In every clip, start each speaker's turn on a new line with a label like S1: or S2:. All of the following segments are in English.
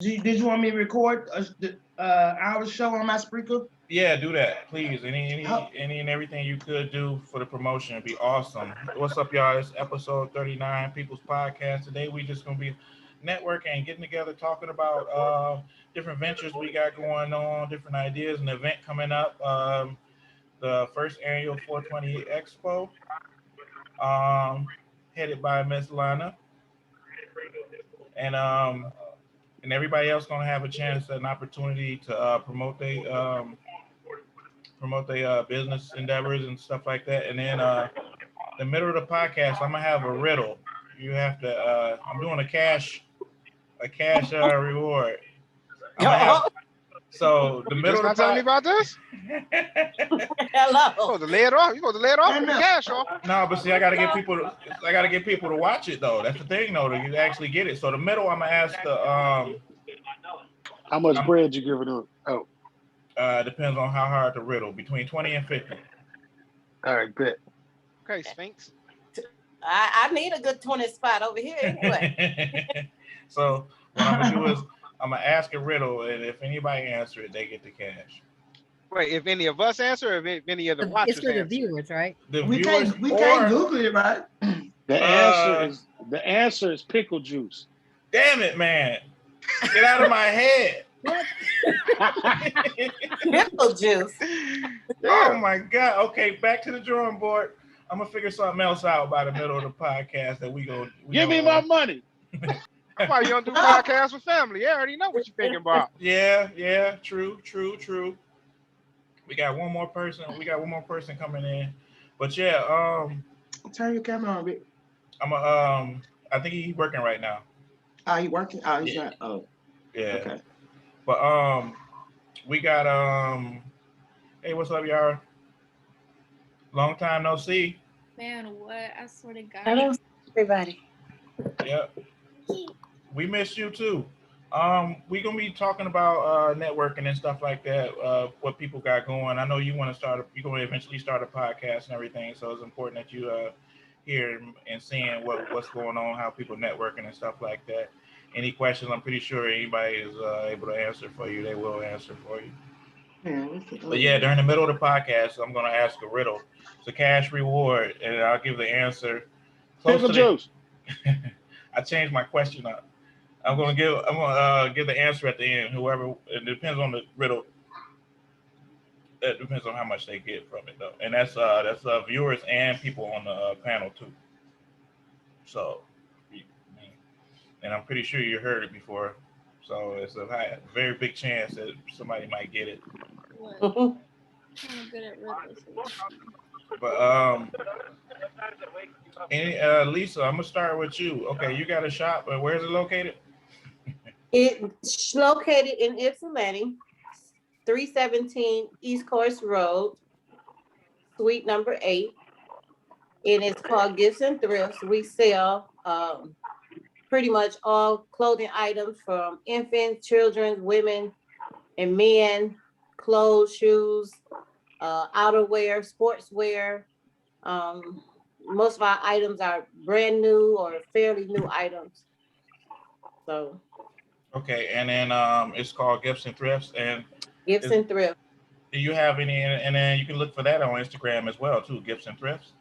S1: Did you want me to record our show on my speaker?
S2: Yeah, do that, please. Any
S1: How,
S2: any any and everything you could do for the promotion would be awesome. What's up, y'all? It's episode 39, People's Podcast. Today we just gonna be networking, getting together, talking about different ventures we got going on, different ideas, an event coming up. The first annual 420 Expo, um, headed by Miss Lana, and everybody else gonna have a chance, an opportunity to promote their business endeavors and stuff like that. And then the middle of the podcast, I'm gonna have a riddle. You have to. I'm doing a cash reward. I'm gonna have. So the
S3: You
S2: middle
S3: just
S2: of
S3: not
S2: the
S3: telling me about this?
S2: podcast.
S3: You
S4: Hello.
S3: supposed to lay it off. You supposed to lay it off
S1: hey,
S3: with the
S1: man,
S3: cash off.
S2: No, but see, I gotta get people. I gotta get people to watch it though. That's the thing though, to actually get it. So the middle, I'm gonna ask the.
S5: How much
S2: I'm,
S5: bread you giving up? Oh,
S2: depends on how hard the riddle. Between 20 and 50.
S5: all right, bet.
S3: Okay, Sphinx.
S4: I need a good 20 spot over here anyway.
S2: So what I'm gonna do is I'm gonna ask a riddle, and if anybody answer it, they get the cash.
S3: Wait, if any of us answer, or if any of the
S6: It's
S3: watchers
S6: for the
S3: answer?
S6: viewers, right?
S2: The
S1: we
S2: viewers
S1: can't
S2: or
S1: Google it, right?
S2: uh,
S5: The answer is pickle juice.
S2: damn it, man, get out of my head.
S6: What?
S4: Pickle juice.
S2: Oh my god. Okay, back to the drawing board. I'm gonna figure something else out by the middle of the podcast that we go.
S5: Give me my money.
S3: That's why you don't do podcasts with family. I already know what you're thinking about.
S2: Yeah. True. We got one more person. Coming in. But yeah,
S1: Turn your camera on, Vic.
S2: I'm a I think he's working right now.
S1: Oh, he working? Oh, he's
S2: Yeah.
S1: not. Oh,
S2: Yeah.
S1: okay.
S2: But we got hey, what's up, y'all? Long time no see.
S7: Man, what? I swear to God.
S4: Hello, everybody.
S2: Yep. We missed you too. We gonna be talking about networking and stuff like that. What people got going. I know you want to start. You're gonna eventually start a podcast and everything. So it's important that you hear and seeing what's going on, how people networking and stuff like that. Any questions? I'm pretty sure anybody is able to answer for you. They will answer for you. But yeah, during the middle of the podcast, I'm gonna ask a riddle. It's a cash reward, and I'll give the answer close
S5: Pickle
S2: to
S5: juice.
S2: I changed my question up. I'm gonna give the answer at the end. Whoever, it depends on the riddle. It depends on how much they get from it though, and that's viewers and people on the panel too. So, and I'm pretty sure you heard it before. So it's a very big chance that somebody might get it.
S7: What? I'm good at riddles.
S2: But Lisa, I'm gonna start with you. Okay, you got a shop, but where's it located?
S4: It's located in Ypsilanti, 317 East Coast Road, suite number 8. And it's called Gifts and Thrifts. We sell pretty much all clothing items from infants, children, women, and men, clothes, shoes, outerwear, sportswear. Most of our items are brand new or fairly new items. So
S2: Okay, and then it's called Gifts and Thrifts. And
S4: Gifts and Thrift.
S2: do you have any? And then you can look for that on Instagram as well too. Gifts and Thrifts.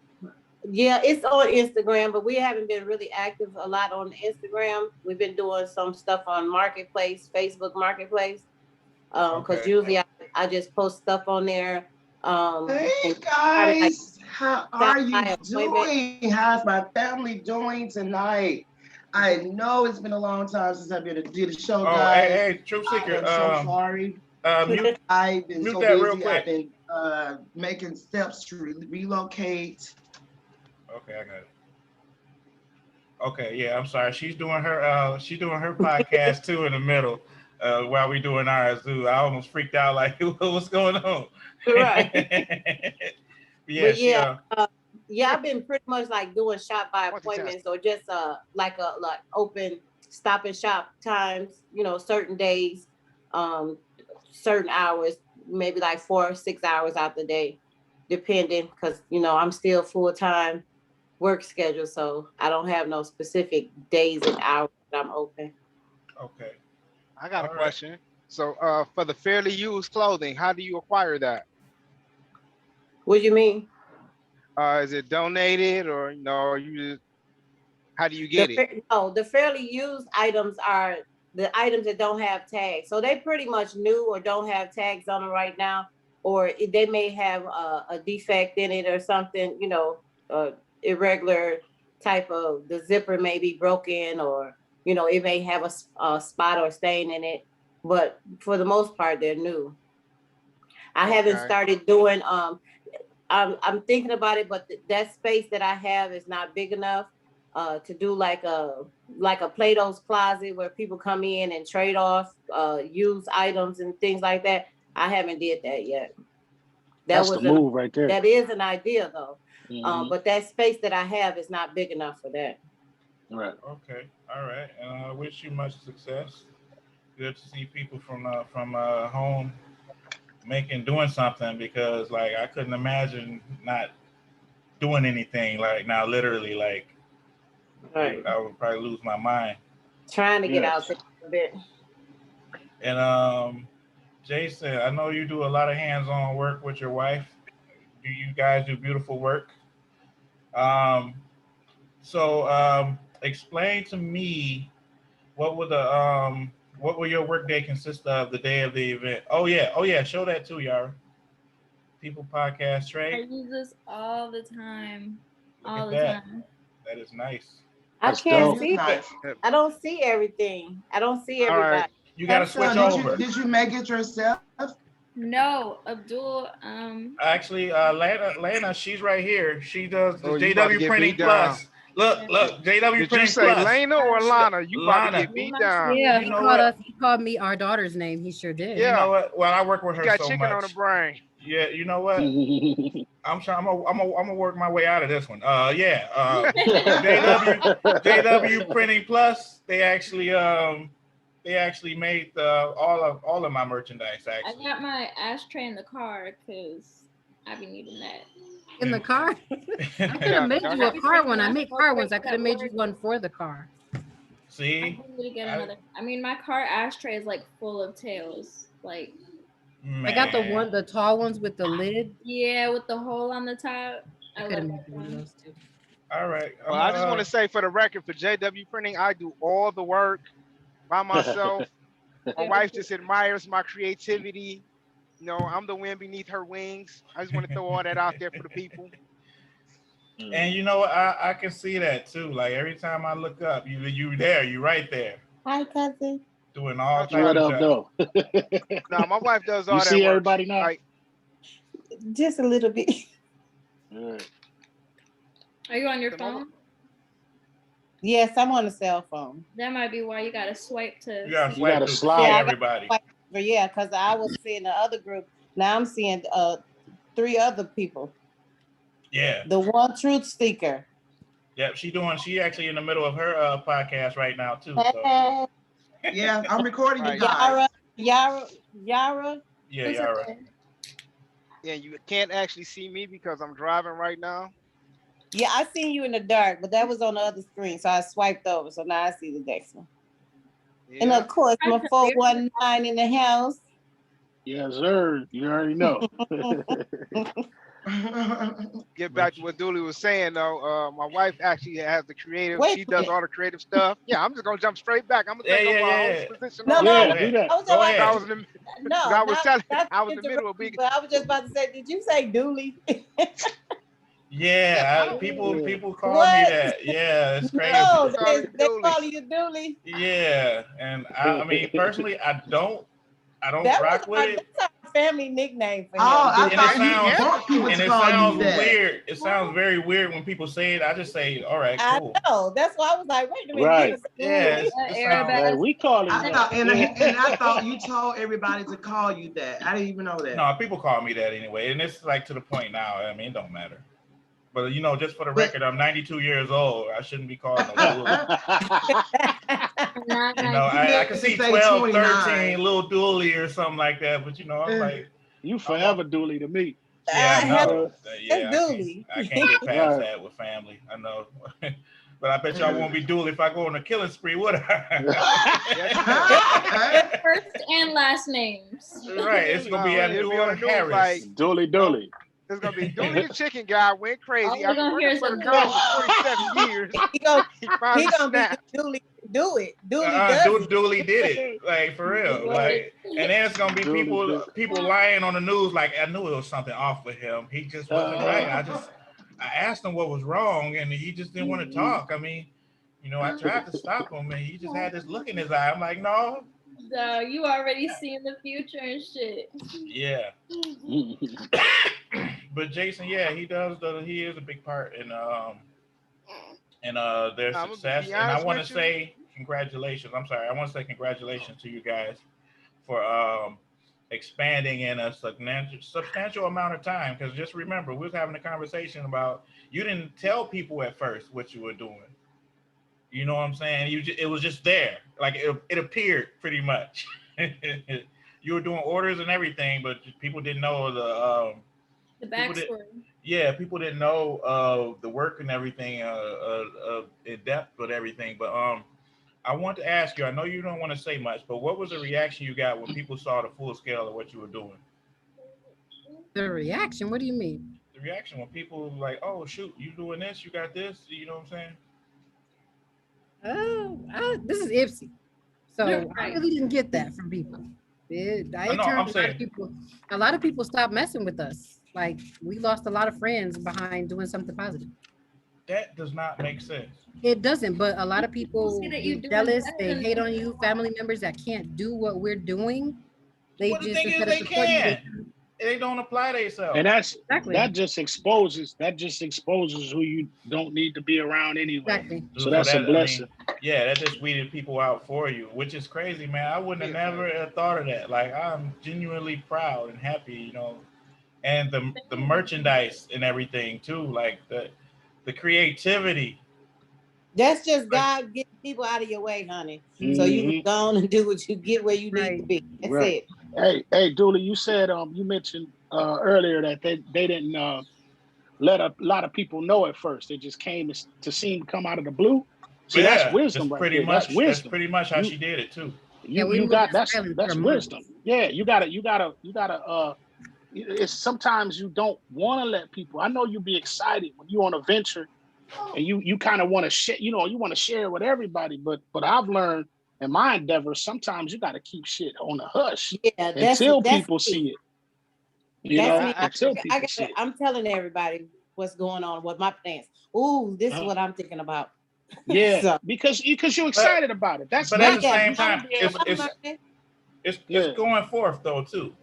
S4: Yeah, it's on Instagram, but we haven't been really active a lot on Instagram. We've been doing some stuff on Marketplace, Facebook Marketplace. Because
S2: Okay.
S4: usually I just post stuff on there.
S1: Hey
S4: And
S1: guys, how are you
S4: my appointment.
S1: doing? How's my family doing tonight? I know it's been a long time since I've been to do the show,
S2: Oh,
S1: guys.
S2: hey, Truth
S1: I
S2: Seeker.
S1: am so sorry.
S2: Mute,
S1: I've been
S2: mute
S1: so
S2: that real
S1: busy. I've
S2: quick.
S1: been making steps to relocate.
S2: Okay, I got it. Okay, yeah, I'm sorry. She's doing her podcast too in the middle while we doing ours too. I almost freaked out like what's going on.
S4: Right.
S2: Yeah,
S4: But
S2: she,
S4: yeah, I've been pretty much like doing shop by
S3: Multitasking.
S4: appointments or just like open stop and shop times, certain days, certain hours, maybe like 4 or 6 hours out the day, depending, because I'm still full-time work schedule, so I don't have no specific days and hours that I'm open.
S2: okay.
S3: I got a
S2: All right.
S3: question. So, for the fairly used clothing, how do you acquire that?
S4: What do you mean?
S3: Is it donated or you just, how do you get it?
S4: No, the fairly used items are the items that don't have tags. So they pretty much new or don't have tags on them right now, or they may have a defect in it or something, irregular type of the zipper may be broken, or it may have a spot or stain in it. But for the most part, they're new. I haven't
S3: Okay.
S4: started doing I'm thinking about it, but that space that I have is not big enough to do like a Plato's closet where people come in and trade off used items and things like that. I haven't did that yet.
S5: That's the move right there.
S4: That is an idea though.
S5: Mhm.
S4: But that space that I have is not big enough for that.
S5: Right.
S2: Okay. All right. And I wish you much success. Good to see people from home doing something, because like I couldn't imagine not doing anything like now, literally, like
S4: Right.
S2: I would probably lose my mind.
S4: Trying to get out
S5: Yes.
S4: there a bit.
S2: And Jason, I know you do a lot of hands-on work with your wife. Do you guys do beautiful work? Um, so explain to me what would the what will your work day consist of the day of the event? Oh yeah, show that too, Yara. People podcast
S7: I
S2: trade.
S7: use this all the time.
S2: Look
S7: All
S2: at
S7: the
S2: that.
S7: time.
S2: That is nice.
S4: I
S5: That's
S4: can't
S5: dope.
S1: It is
S4: see it.
S1: nice.
S4: I don't see everything. I don't see
S3: All right.
S4: everybody.
S2: You got to
S4: Have
S2: switch
S1: So
S4: some.
S2: over.
S1: did you make it yourself?
S7: No, Abdul.
S2: Actually, Lana, she's right here. She does the
S3: Oh, you about to
S2: JW
S3: get
S2: Printing
S3: beat down.
S2: Plus. Look, JW
S3: Did you
S2: Printing
S3: say
S2: Plus.
S3: Lena or Lana? You about to
S2: Lana.
S3: get beat down.
S6: Yeah,
S2: You
S6: he
S2: know
S6: called
S2: what?
S6: us. He called me our daughter's name. He sure did.
S2: You
S3: Yeah,
S2: know what? Well, I work with
S3: you
S2: her
S3: got
S2: so
S3: chicken on the
S2: much.
S3: brain.
S2: Yeah, you know what? I'm trying. I'm gonna work my way out of this one. Yeah. JW Printing Plus. They actually made all of my merchandise.
S7: I
S2: Actually.
S7: got my ashtray in the car because I be needing that.
S6: In the car. I could have
S3: Yeah,
S6: made
S3: that's
S6: you a
S3: right.
S6: car one. I make car ones. I could have made you one for the car.
S7: I
S2: See,
S7: need to get
S2: I-
S7: another. I mean, my car ashtray is like full of tails. Like,
S6: I got
S2: man.
S6: the tall ones with the lid.
S7: yeah, with the hole on the top.
S6: I
S7: I
S6: could have
S7: love
S6: made
S7: that
S6: you one of
S7: one.
S6: those too.
S2: All right.
S3: Well, I just want to say for the record, for JW Printing, I do all the work by myself. My wife just admires my creativity. I'm the wind beneath her wings. I just want to throw all that out there for the people.
S2: And you know what? I can see that too. Like every time I look up, you there, you right there,
S4: Hi, cousin.
S2: doing all
S3: I'll try
S2: types
S5: What
S2: of
S5: up,
S2: stuff.
S5: though?
S3: No, my wife does all
S5: You
S3: that
S5: see
S3: work.
S5: everybody now?
S3: Like,
S4: Just a little bit.
S5: All right.
S7: Are you on your
S3: The mobile-
S7: phone?
S4: Yes, I'm on the cell phone.
S7: That might be why you gotta swipe to.
S2: You gotta
S7: see.
S2: swipe
S5: gotta
S2: to
S5: slide.
S2: see
S5: Yeah,
S4: I got-
S2: everybody.
S4: But yeah, because I was seeing the other group. Now I'm seeing 3 other people.
S2: Yeah.
S4: The one truth seeker.
S2: Yep. She actually in the middle of her podcast right now too. So
S4: Hey,
S1: Yeah, I'm recording you
S3: Right.
S1: guys.
S4: Yara.
S2: yeah,
S7: Who's
S2: Yara.
S7: up there?
S3: yeah, you can't actually see me because I'm driving right now.
S4: Yeah, I seen you in the dark, but that was on the other screen. So I swiped over. So now I see the next one. And
S3: Yeah.
S4: of course, my 419 in the house.
S5: Yes, sir. You already know.
S3: Get back to what Dooley was saying though. My wife actually has the creative.
S4: Wait
S3: She
S4: a
S3: does
S4: minute.
S3: all the creative stuff. Yeah, I'm just gonna jump straight back. I'm gonna
S2: Yeah,
S3: take over
S2: yeah,
S3: our
S2: yeah.
S3: host position.
S4: No,
S3: on
S4: no,
S5: Yeah, do that.
S4: I was
S2: Go
S4: just
S2: ahead.
S3: I
S4: about
S3: was
S4: to,
S3: in the,
S4: no,
S3: I was telling,
S4: not
S3: I was in the middle of big.
S4: but I was just about to say, did you say Dooley?
S2: Yeah, people call me
S4: What?
S2: that. Yeah, it's crazy.
S4: No,
S3: Call it
S4: they
S3: Dooley.
S4: call you Dooley.
S2: Yeah, and I mean personally, I don't
S4: That
S2: rock
S4: was
S2: with it.
S4: that's our family nickname for him.
S1: Oh, I
S2: And it
S1: thought
S2: sounds-
S1: you want people
S2: And
S1: to
S2: it
S1: call
S2: sounds
S1: you that.
S2: weird. It sounds very weird when people say it. I just say, all right,
S4: I
S2: cool.
S4: know. That's why I was like, wait a minute.
S5: Right.
S4: give us a
S2: Yeah,
S4: Dooley.
S2: it
S7: Arab
S2: sounds.
S5: Hey, we call him
S1: I
S5: that.
S1: thought, and I thought you told everybody to call you that. I didn't even know that.
S2: No, people call me that anyway, and it's like to the point now. I mean, it don't matter. But just for the
S1: But-
S2: record, I'm 92 years old. I shouldn't be called no Dooley.
S7: Not
S2: I can see
S1: Say
S2: 12,
S1: 29.
S2: 13, little Dooley or something like that. But I'm like,
S5: You forever Dooley to me.
S2: yeah, I know.
S4: That's Dooley.
S2: I can't get past
S5: Right.
S2: that with family. I know. But I bet y'all won't be dual if I go on a killing spree, would
S7: Their first and last names.
S2: Right, it's gonna be
S3: It'll be on the
S2: Abdul
S3: news like,
S2: Harris.
S5: Dooley Dooley.
S3: it's gonna be Dooley the chicken guy went
S7: All
S3: crazy
S7: we're
S3: after
S7: gonna hear
S3: working
S7: is
S3: for
S7: a
S3: the girl for 47 years.
S4: He
S3: He finally
S4: gonna be
S3: snapped.
S4: Dooley do it. Dooley does it.
S2: Dooley did it, like for real, like, and then it's gonna be
S5: Dooley
S2: people lying on the news, like I knew it was something off with him. He just wasn't right. I asked him what was wrong, and he just didn't want to talk. I mean, you know, I tried to stop him, and he just had this look in his eye. I'm like, no.
S7: So you already seen the future and shit.
S2: Yeah. But Jason, yeah, he is a big part in their
S3: I'm gonna
S2: success.
S3: be
S2: And I
S3: honest
S2: want to
S3: with you.
S2: say congratulations. I'm sorry. I want to say congratulations to you guys for expanding in a substantial amount of time. Because just remember, we was having a conversation about you didn't tell people at first what you were doing. You know what I'm saying? It was just there, like it appeared pretty much. You were doing orders and everything, but people didn't know
S7: The backstory.
S2: people didn't know the work and everything in depth with everything. But I want to ask you. I know you don't want to say much, but what was the reaction you got when people saw the full scale of what you were doing?
S6: The reaction? What do you mean?
S2: The reaction when people were like, "Oh shoot, you doing this? You got this?" You know what I'm saying?
S6: This is Ipsy, so I
S7: Right.
S6: really didn't get that from people.
S2: I'm saying-
S6: A lot of people stopped messing with us. Like we lost a lot of friends behind doing something positive.
S2: That does not make sense.
S6: It doesn't, but a lot of people
S7: see that you
S6: get
S7: doing
S6: jealous.
S7: better
S6: They
S7: than
S6: hate
S7: them.
S6: on you. Family members that can't do what we're doing. They
S2: Well, the
S6: just
S2: thing is,
S6: instead
S2: they
S6: of supporting you,
S2: can. They don't apply themselves.
S5: And
S6: exactly,
S5: that just exposes who you don't need to be around anyway.
S6: exactly.
S5: So that's a blessing.
S2: Yeah, that just weeded people out for you, which is crazy, man. I wouldn't have never have thought of that. Like, I'm genuinely proud and happy, you know, and the merchandise and everything too, like the creativity.
S4: That's just God getting people out of your way, honey. So you can go on and do what you get where you need to be. That's
S5: Right.
S4: it.
S5: Hey, Dooley, you said you mentioned earlier that they didn't let a lot of people know at first. They just came to seem to come out of the blue. See, that's wisdom right there. That's wisdom.
S2: That's pretty much how she did it too.
S5: You got that's wisdom. Yeah, you gotta it's sometimes you don't want to let people. I know you be excited when you're on a venture and you kind of want to share, you want to share with everybody, but I've learned in my endeavors, sometimes you got to keep shit on the hush until people see it. Until people see it.
S4: I'm telling everybody what's going on, what my plans. Ooh, this is what I'm thinking about.
S5: Yeah,
S4: So,
S5: because you're excited about it. That's
S2: but at the same time, it's going forth though too.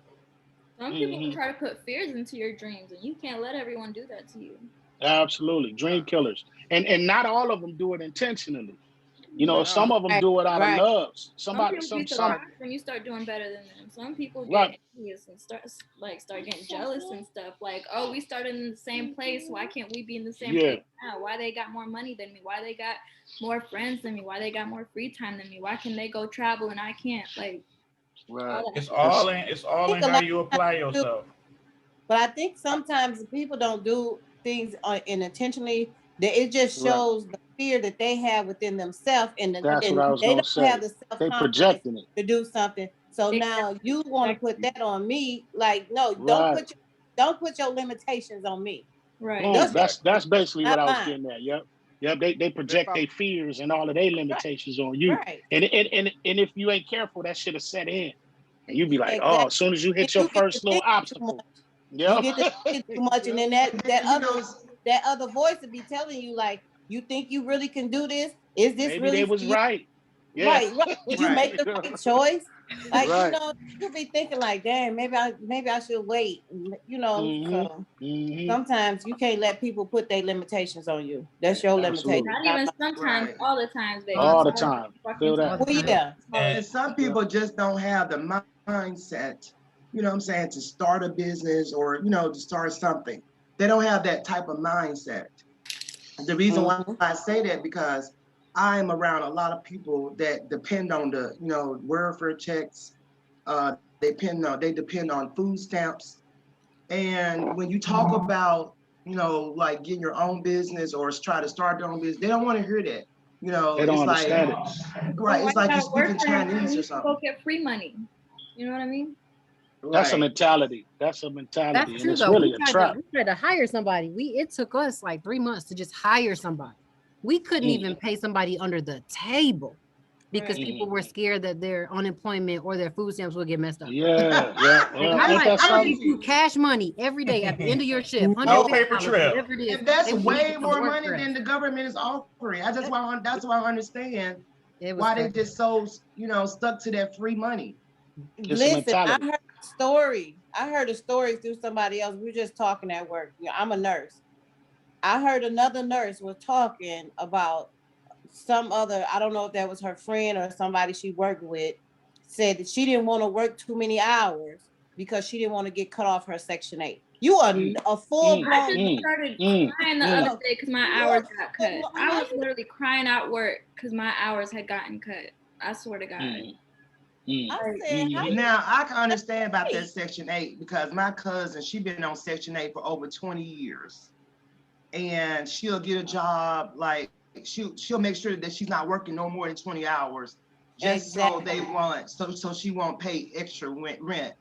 S7: Some people will try to put fears into your dreams, and you can't let everyone do that to you.
S5: Absolutely, dream killers, and not all of them do it intentionally. Some of them do it out of love.
S7: Some people get surprised when you start doing better than them. Some people get envious and start getting jealous and stuff. Like, oh, we started in the same place. Why can't we be in the same place now? Why they got more money than me? Why they got more friends than me? Why they got more free time than me? Why can they go travel and I can't? Like,
S2: it's all in how you apply yourself.
S4: But I think sometimes people don't do things intentionally. That it just shows the fear that they have within themselves, and
S5: that's what I was
S4: they
S5: gonna
S4: don't
S5: say.
S4: have the
S5: They projecting it
S4: to do something. So now you want to put that on me? Like, no,
S5: Right.
S4: don't put your limitations on me.
S7: Right.
S5: That's basically what I was getting at. Yep. They project
S3: If
S5: their fears and all of their limitations on you.
S4: Right.
S5: And if you ain't careful, that should have set in. And you'd be like, oh, as soon as you hit your first little obstacle.
S4: You get to think too much, and then that other voice would be telling you, like, you think you really can do this? Is this
S5: maybe
S4: really
S5: they was right? Yeah.
S4: Right. Did you make the right choice? Like,
S5: Right.
S4: you'll be thinking like, damn, maybe I should wait. So sometimes you can't let people put their limitations on you. That's your limitation.
S7: Not even sometimes, all the times, baby.
S5: All the time. Feel that.
S4: Well, yeah.
S1: And some people just don't have the mindset, you know what I'm saying, to start a business or, to start something. They don't have that type of mindset. The reason why I say that, because I'm around a lot of people that depend on the, welfare checks. They depend on food stamps. And when you talk about you know, like getting your own business or try to start their own business. They don't want to hear that. You know,
S5: They don't
S1: it's
S5: understand
S1: like,
S5: it.
S1: right, it's like you're speaking Chinese or
S7: Go
S1: something.
S7: get free money. You know what I mean?
S5: That's a
S1: Right.
S5: mentality. That's a mentality.
S6: That's
S5: And
S6: true
S5: it's
S6: though.
S5: really a trap.
S6: We tried to hire somebody. It took us like 3 months to just hire somebody. We couldn't even pay somebody under the table because people were scared that their unemployment or their food stamps would get messed up.
S5: Yeah.
S6: I'm
S5: Ain't that
S6: gonna give
S5: something?
S6: you cash money every day at the end of your shift.
S2: No paper
S6: $150,
S2: trail.
S6: whatever it is.
S1: And that's
S6: They would
S1: way
S6: come to
S1: more
S6: work
S1: money
S6: for us.
S1: than the government is offering. That's why I understand
S6: It was
S1: why
S6: crazy.
S1: they just so, you know, stuck to that free money.
S5: It's a
S4: Listen, I
S5: mentality.
S4: heard a story. I heard a story through somebody else. We were just talking at work. You know, I'm a nurse. I heard another nurse was talking about some other, I don't know if that was her friend or somebody she worked with, said that she didn't want to work too many hours because she didn't want to get cut off her Section 8. You are a full blown.
S7: I just started crying the other day because my hours got cut. I was literally crying at work because my hours had gotten cut. I swear to God.
S4: I said, how you
S1: Now I can understand about that Section 8 because my cousin, she been on Section 8 for over 20 years. And she'll get a job, like she'll make sure that she's not working no more than 20 hours just so they want, so she won't pay extra rent.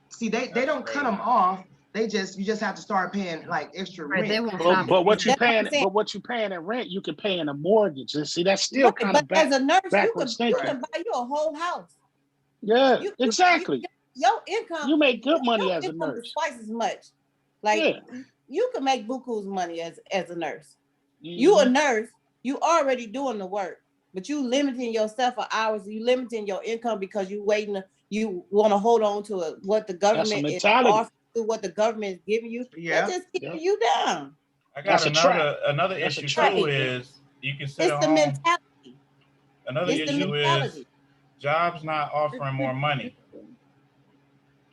S1: See, they don't cut them off. You just have to start paying like extra
S6: Right, they
S1: rent.
S6: won't stop
S5: But
S6: it.
S5: what you
S4: That's what I'm
S5: paying?
S4: saying.
S5: But what you paying in rent, you can pay in a mortgage. And see, that's still
S4: Right,
S5: kind
S4: but
S5: of back.
S4: as a nurse,
S5: backwards
S4: you
S5: thinking.
S4: can buy you a whole house.
S5: Yeah,
S4: You-
S5: exactly.
S4: Your income,
S5: You make good money
S4: your
S5: as a
S4: income
S5: nurse.
S4: is twice as much. Like
S5: Yeah.
S4: you can make buku's money as a nurse. You a nurse, you already doing the work, but you limiting yourself for hours. You limiting your income because you you want to hold on to what the government is offering, what the government is giving you.
S1: Yeah.
S4: That's just keeping you down.
S2: I got
S5: That's a trap.
S2: another
S5: That's a
S2: issue
S5: trap.
S2: too is you can sit
S4: It's
S2: at
S4: the
S2: home.
S4: mentality.
S2: Another
S4: It's the
S2: issue is
S4: mentality.
S2: jobs not offering more money.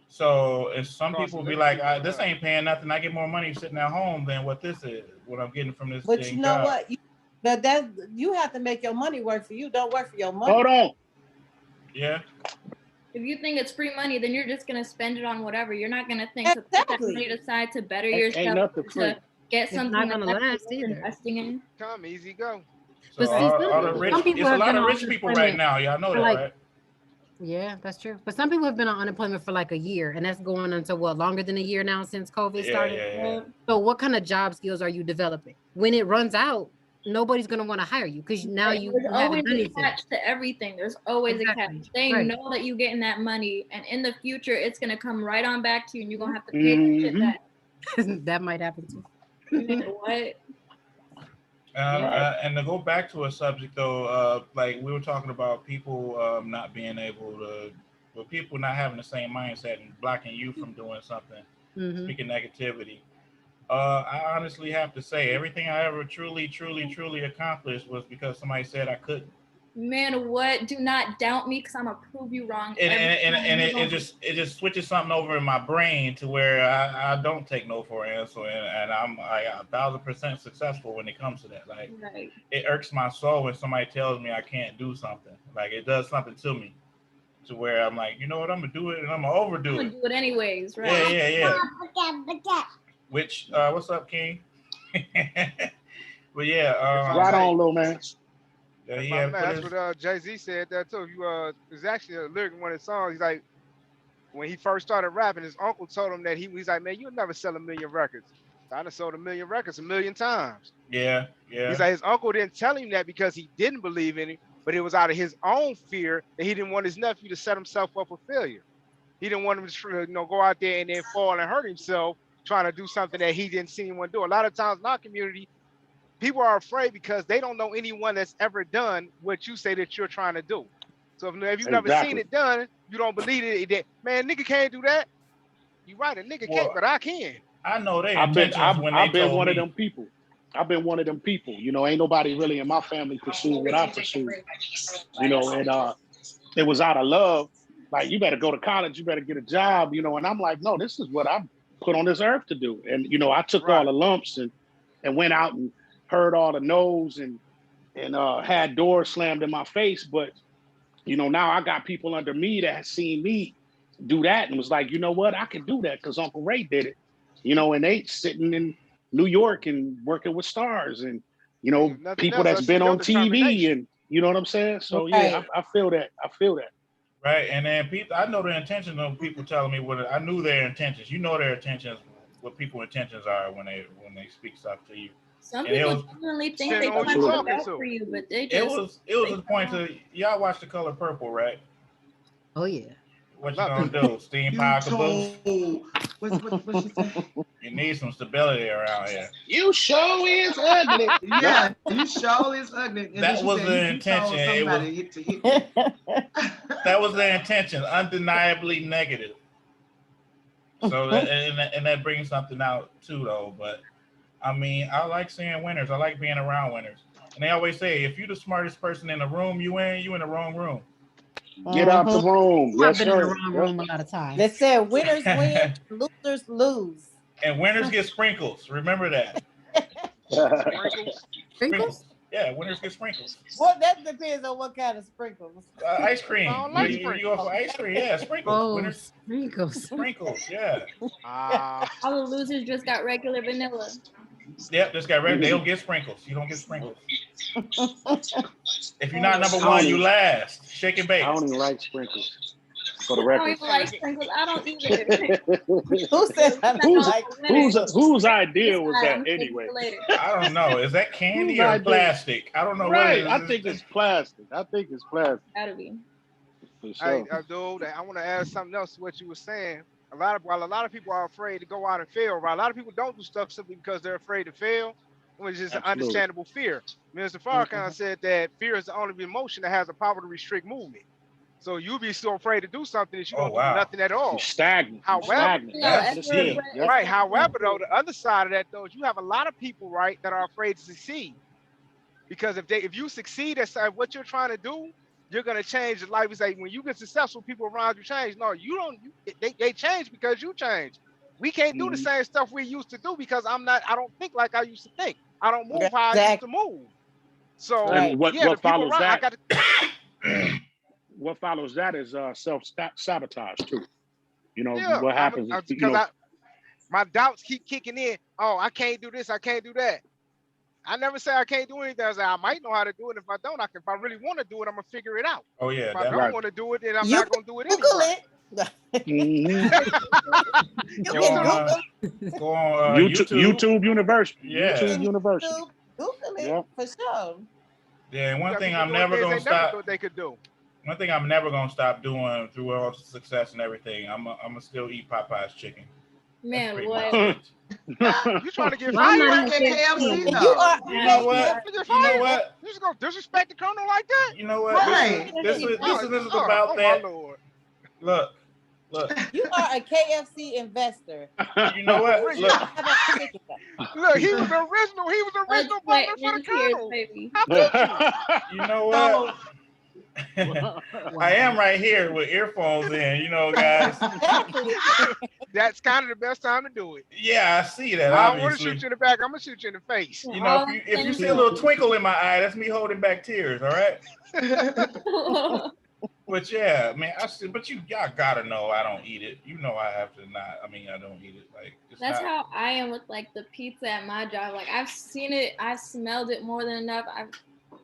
S2: So if some people be like, this ain't paying nothing, I get more money sitting at home than what this is, what I'm getting from this
S4: But
S2: dang
S4: you know
S2: job.
S4: what? You have to make your money work for you. Don't work for your money.
S5: Hold on.
S2: Yeah.
S7: If you think it's free money, then you're just gonna spend it on whatever. You're not gonna think to put that money aside to better yourself,
S5: Ain't nothing free.
S7: to get
S6: It's
S7: something
S6: not
S7: that's
S6: gonna last
S7: actually
S6: either.
S7: investing in.
S3: Come easy go.
S2: So
S6: But see,
S2: all the rich,
S6: some people
S2: it's a
S6: have
S2: lot
S6: been
S2: of
S6: on
S2: rich people right
S6: unemployment
S2: now. Y'all know
S6: for
S2: that,
S6: like-
S2: right?
S6: Yeah, that's true. But some people have been on unemployment for like a year, and that's going until what, longer than a year now since COVID started?
S2: Yeah.
S6: So what kind of job skills are you developing? When it runs out, nobody's gonna want to hire you because now you
S7: There's always
S6: haven't done
S7: a
S6: anything.
S7: catch to everything. There's always a catch. They know that you're getting that money, and in the future, it's gonna come right on back to you, and you're gonna have to pay that shit back.
S6: That might happen too.
S7: Man, what?
S2: And to go back to a subject though, like we were talking about people not being able to, well, people not having the same mindset and blocking you from doing something, speaking negativity. I honestly have to say, everything I ever truly accomplished was because somebody said I couldn't.
S7: Man, what? Do not doubt me, because I'm gonna prove you wrong.
S2: And it just switches something over in my brain to where I don't take no for an answer, and I'm 1,000% successful when it comes to that. Like it irks my soul when somebody tells me I can't do something. Like it does something to me, to where I'm like, you know what, I'm gonna do it, and I'm gonna overdo it.
S7: I'm gonna do it anyways, right?
S2: Yeah. Which what's up, King? But yeah,
S5: right on, little man.
S3: That's what Jay-Z said that too. There's actually a lyric in one of his songs. He's like, when he first started rapping, his uncle told him that he's like, man, you'll never sell 1 million records. I done sold 1 million records 1 million times.
S2: Yeah.
S3: He's like, his uncle didn't tell him that because he didn't believe in it, but it was out of his own fear that he didn't want his nephew to set himself up for failure. He didn't want him to, go out there and then fall and hurt himself trying to do something that he didn't see anyone do. A lot of times in our community, people are afraid because they don't know anyone that's ever done what you say that you're trying to do. So if you've never seen it done, you don't believe it. That, man, nigga can't do that. You right, a nigga can't, but I can.
S2: I know they
S5: I've been one
S2: me.
S5: of them people. I've been one of them people. Ain't nobody really in my family pursued what I pursued. And it was out of love. Like, you better go to college, you better get a job, and I'm like, no, this is what I'm put on this earth to do. And, I took all the lumps and went out and heard all the no's and had doors slammed in my face. But, now I got people under me that has seen me do that and was like, you know what, I can do that because Uncle Ray did it, and they sitting New York and working with stars and, you know,
S3: Nothing
S5: people
S3: else.
S5: that's been
S3: Your
S5: on TV
S3: determination.
S5: and, you know what I'm saying? So yeah, I feel that. I feel that.
S2: Right, and then people, I know the intentions of people telling me what I knew their intentions. You know their intentions, what people's intentions are when they speak stuff to you.
S7: Some
S2: And
S7: people genuinely think they
S3: Depending on
S7: trying
S3: who
S7: to
S3: you
S7: look
S3: talking
S7: out
S3: to.
S7: for you, but they
S2: It
S7: just
S2: was a point to y'all watch The Color Purple, right?
S6: Oh yeah.
S2: What you gonna do? Steam
S1: You
S2: power caboose?
S1: told what she say?
S2: You need some stability around here.
S5: You show is ugly.
S1: Yeah, you show is ugly. And
S2: That
S1: then she
S2: was
S1: said,
S2: the
S1: you
S2: intention.
S1: told
S2: It was
S1: somebody to hit me.
S2: that was the intention, undeniably negative. So and that brings something out too, though. But I mean, I like seeing winners. I like being around winners. And they always say, if you're the smartest person in the room, you in the wrong room.
S5: Get out the room.
S6: I've
S5: Yes,
S6: been in the
S5: sir.
S6: wrong room a lot of times.
S4: They said winners win, losers lose.
S2: And winners get sprinkles. Remember that.
S3: Sprinkles.
S6: Sprinkles?
S2: Yeah, winners get sprinkles.
S4: Well, that depends on what kind of sprinkles.
S2: Ice cream.
S3: I don't like
S2: You go for ice cream. Yeah, sprinkles.
S6: Oh,
S2: Winners,
S6: sprinkles.
S2: sprinkles. Yeah.
S7: all the losers just got regular vanilla.
S2: Yep, this guy ready. They don't get sprinkles. You don't get sprinkles. If you're not number one, you last. Shake and bake.
S5: I don't even like sprinkles. For the
S7: I don't
S5: record.
S7: even like sprinkles. I don't either.
S4: Who said I don't like
S5: Whose idea was that
S7: I'm taking
S5: anyway?
S7: it later.
S2: I don't know. Is that candy
S5: Whose
S2: or
S5: idea?
S2: plastic? I don't know.
S5: Right.
S2: What it is.
S5: I think it's plastic.
S7: Gotta be.
S5: For
S3: Hey,
S5: sure.
S3: dude, I want to add something else to what you were saying. While a lot of people are afraid to go out and fail, right? A lot of people don't do stuff simply because they're afraid to fail, which is an
S5: Absolutely.
S3: understandable fear. Mr. Farrakhan said that fear is the only emotion that has the power to restrict movement. So you be so afraid to do something that you don't do nothing at all.
S5: You're stagnant.
S3: However,
S5: That's it. Yep.
S3: right. However, though, the other side of that though is you have a lot of people, right, that are afraid to succeed. Because if you succeed at what you're trying to do, you're gonna change the life. It's like when you get successful, people around you change. No, you don't. They change because you change. We can't do the same stuff we used to do because I don't think like I used to think. I don't move how I used to move. So
S5: And what
S3: the people
S5: follows
S3: around,
S5: that?
S3: I got
S5: What follows that is self-sabotage too. You know
S3: yeah,
S5: what happens is, you
S3: because
S5: know,
S3: my doubts keep kicking in. Oh, I can't do this. I can't do that. I never say I can't do anything. I say I might know how to do it. If I don't, if I really want to do it, I'm gonna figure it out.
S2: Oh yeah.
S3: If I don't want to do it, then I'm
S4: You
S3: not gonna do it
S4: Google
S3: anyway.
S4: it.
S2: Go on
S5: YouTube University.
S2: Yeah.
S5: YouTube University.
S4: Google it
S5: Yep.
S4: for sure.
S2: Yeah, and
S3: You
S2: one
S3: got
S2: thing
S3: people
S2: I'm
S3: doing
S2: never
S3: things
S2: gonna
S3: they never
S2: stop.
S3: thought they could do.
S2: One thing I'm never gonna stop doing through all the success and everything. I'm gonna still eat Popeye's chicken.
S7: Man,
S2: Pretty
S7: what?
S2: much it.
S3: You trying to get
S7: Well, I'm
S3: fired?
S7: not even
S1: KFC
S7: kidding.
S1: though.
S4: You are.
S2: You know what?
S3: You get
S2: You know
S3: fired?
S2: what?
S3: You just gonna disrespect the colonel like that?
S2: You know what?
S1: Right.
S2: This is about
S3: oh,
S2: that.
S3: my Lord.
S2: Look.
S4: You are a KFC investor.
S2: You know what? Look.
S4: How about chicken?
S3: Look, he was the original. He was the original
S7: Let's
S3: voter for the
S7: cheers,
S3: colonel.
S7: baby.
S3: How could you?
S2: You know what? I am right here with earphones in, you know, guys.
S3: That's kind of the best time to do it.
S2: Yeah, I see that.
S3: I don't want to
S2: Obviously,
S3: shoot you in the back. I'm gonna shoot you in the face.
S2: you know, if you see a little twinkle in my eye, that's me holding back tears. All right. But yeah, man, but y'all gotta know I don't eat it. You know I have to not. I mean, I don't eat it. Like
S7: That's how I am with like the pizza at my job. Like I've seen it, I smelled it more than enough. I've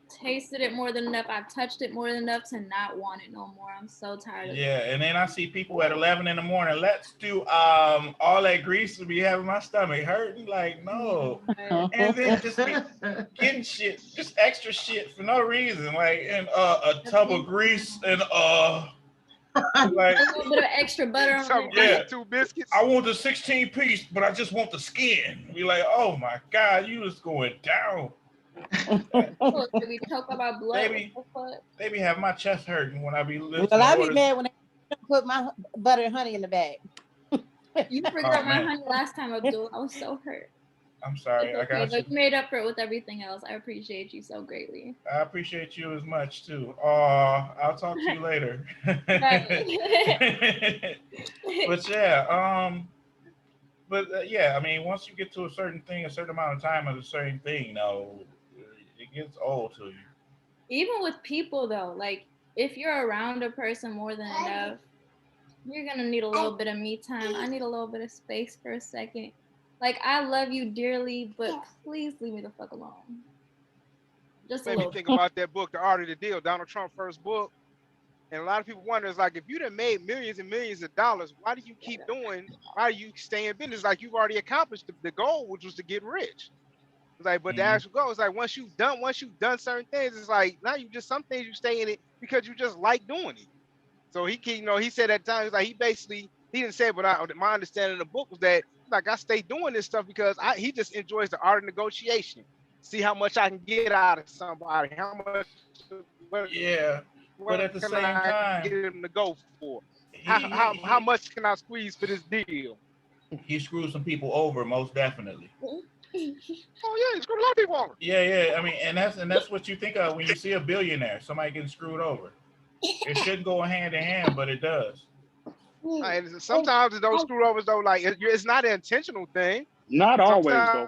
S7: tasted it more than enough. I've touched it more than enough to not want it no more. I'm so tired of it.
S2: Yeah, and then I see people at 11 in the morning. Let's do all that grease to be having my stomach hurting. Like no, and then just be getting shit, just extra shit for no reason. Like and a tub of grease and like
S7: a little bit of extra butter on it.
S2: Yeah.
S3: 2 biscuits.
S2: I want the 16 piece, but I just want the skin. Be like, oh my God, you just going down.
S7: Oh, did we talk about blood?
S2: They be having my chest hurting when I be listening.
S4: Well, I be mad when they put my butter and honey in the bag.
S7: You forgot my honey last time, Abdul. I was so hurt.
S2: I'm sorry.
S7: Okay,
S2: I got you.
S7: but you made up for it with everything else. I appreciate you so greatly.
S2: I appreciate you as much too. I'll talk to you later. But yeah, yeah, I mean, once you get to a certain thing, a certain amount of time of a certain thing, no, it gets old to you.
S7: Even with people though, like if you're around a person more than enough, you're gonna need a little bit of me time. I need a little bit of space for a second. Like, I love you dearly, but please leave me the fuck alone. Just a
S3: Made me
S7: little.
S3: think about that book, The Art of the Deal, Donald Trump's first book. And a lot of people wonder, it's like, if you done made millions and millions of dollars, why do you keep doing, why do you stay in business? Like, you've already accomplished the goal, which was to get rich. It's like, but the actual goal is like, once you've done certain things, it's like, now you just, some things you stay in it because you just like doing it. So he said at times, like, he didn't say it, but my understanding of the book was that, like, I stay doing this stuff because he just enjoys the art of negotiation. See how much I can get out of somebody, how much,
S2: but at the same time,
S3: get him to go for? How much can I squeeze for this deal?
S2: He screwed some people over, most definitely.
S3: Oh yeah, he screwed a lot of people over.
S2: Yeah. I mean, and that's what you think of when you see a billionaire, somebody getting screwed over. It shouldn't go hand in hand, but it does.
S3: And sometimes those screw overs though, like it's not an intentional thing.
S5: Not always though.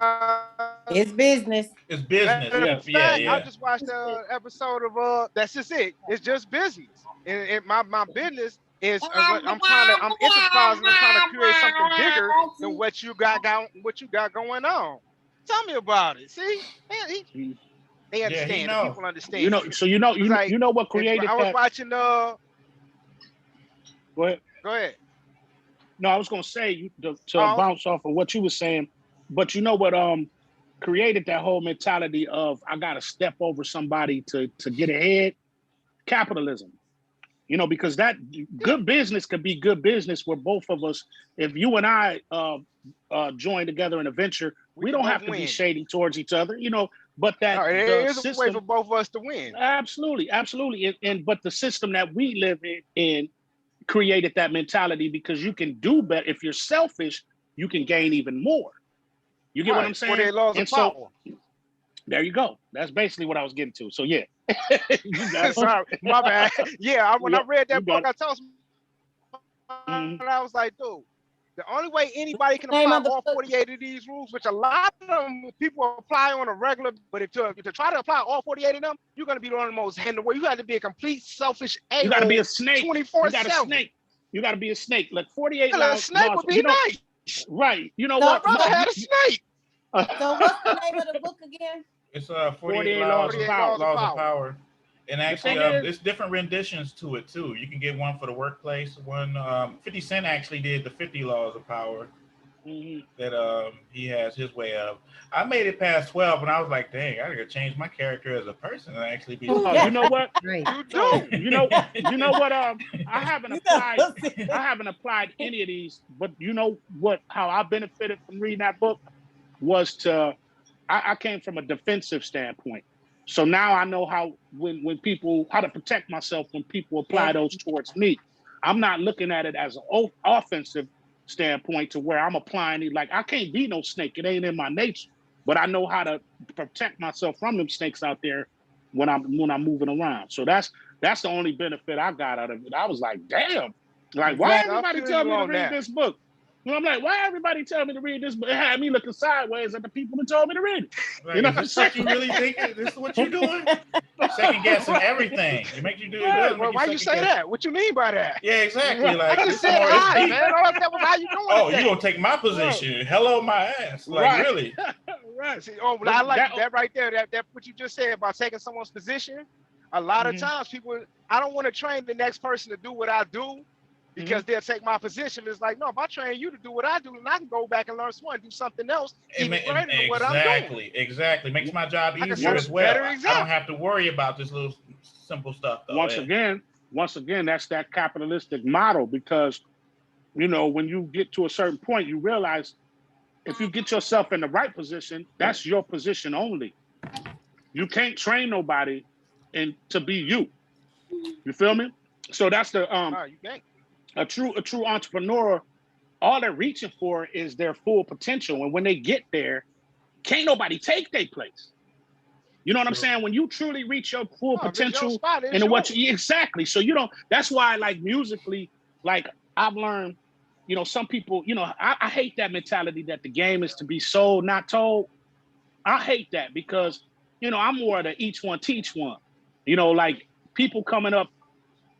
S4: It's business.
S2: It's business. Yeah.
S3: I just watched the episode of That's Just It. It's just business, and my business is I'm enterprising. I'm trying to create something bigger than what you got going on. Tell me about it. See, man, they understand. The people understand.
S5: You know what created that.
S3: I was watching
S5: Go ahead.
S3: Go ahead.
S5: No, I was gonna say to bounce off of what you were saying, but you know what created that whole mentality of I gotta step over somebody to get ahead? Capitalism. You know, because that good business could be good business where both of us, if you and I join together in a venture, we don't have to be shady towards each other, you know, but that
S3: there's a way for both of us to win.
S5: Absolutely. But the system that we live in created that mentality because you can do better. If you're selfish, you can gain even more. You get what I'm saying? There you go. That's basically what I was getting to. So yeah.
S3: Sorry, my bad. Yeah, when I read that book, I told and I was like, dude, the only way anybody can apply all 48 of these rules, which a lot of them people apply on a regular, but if to try to apply all 48 of them, you're going to be one of the most where you have to be a complete selfish a-hole.
S5: You got to be a snake.
S3: 24/7.
S5: You got to be a snake. Like 48
S3: laws. A snake would be nice.
S5: Right. You know what?
S3: My brother had a snake.
S4: So what's the name of the book again?
S2: It's 48 laws of power. And actually, it's different renditions to it too. You can get one for the workplace. One 50 Cent actually did the 50 laws of power that he has his way of. I made it past 12, and I was like, dang, I gotta change my character as a person and actually be.
S5: You know what?
S6: Right.
S5: You know what? I haven't applied any of these, but you know what? How I benefited from reading that book was I came from a defensive standpoint. So now I know how to protect myself when people apply those towards me. I'm not looking at it as an offensive standpoint to where I'm applying it. Like I can't be no snake. It ain't in my nature. But I know how to protect myself from them snakes out there when I'm moving around. So that's the only benefit I got out of it. I was like, damn. Like, why everybody tell me to read this book? And I'm like, why everybody tell me to read this? But it had me looking sideways at the people who told me to read it.
S2: Right. You know, is this what you really think? This is what you're doing? Second guessing everything. It makes you do it.
S3: Well, why you say that? What you mean by that?
S2: Yeah, exactly. Like
S3: I just said hi, man. All that was how you doing.
S2: Oh, you gonna take my position? Right. Hello, my ass. Like really?
S3: Right. See, I like that right there. That what you just said about taking someone's position. A lot of times, people. I don't want to train the next person to do what I do. Because they'll take my position. It's like, no, if I train you to do what I do, then I can go back and learn and do something else. What I'm doing.
S2: Exactly. Makes my job easier as well. I don't have to worry about this little simple stuff. Though,
S5: once again, that's that capitalistic model because, you know, when you get to a certain point, you realize if you get yourself in the right position, that's your position only. You can't train nobody to be you. You feel me? So that's the
S3: you can't.
S5: A true entrepreneur, all they're reaching for is their full potential. And when they get there, can't nobody take their place. You know what I'm saying? When you truly reach your full potential exactly. So that's why like musically, like I've learned, you know, some people, you know, I hate that mentality that the game is to be sold, not told. I hate that because, you know, I'm more of the each one, teach one. You know, like people coming up,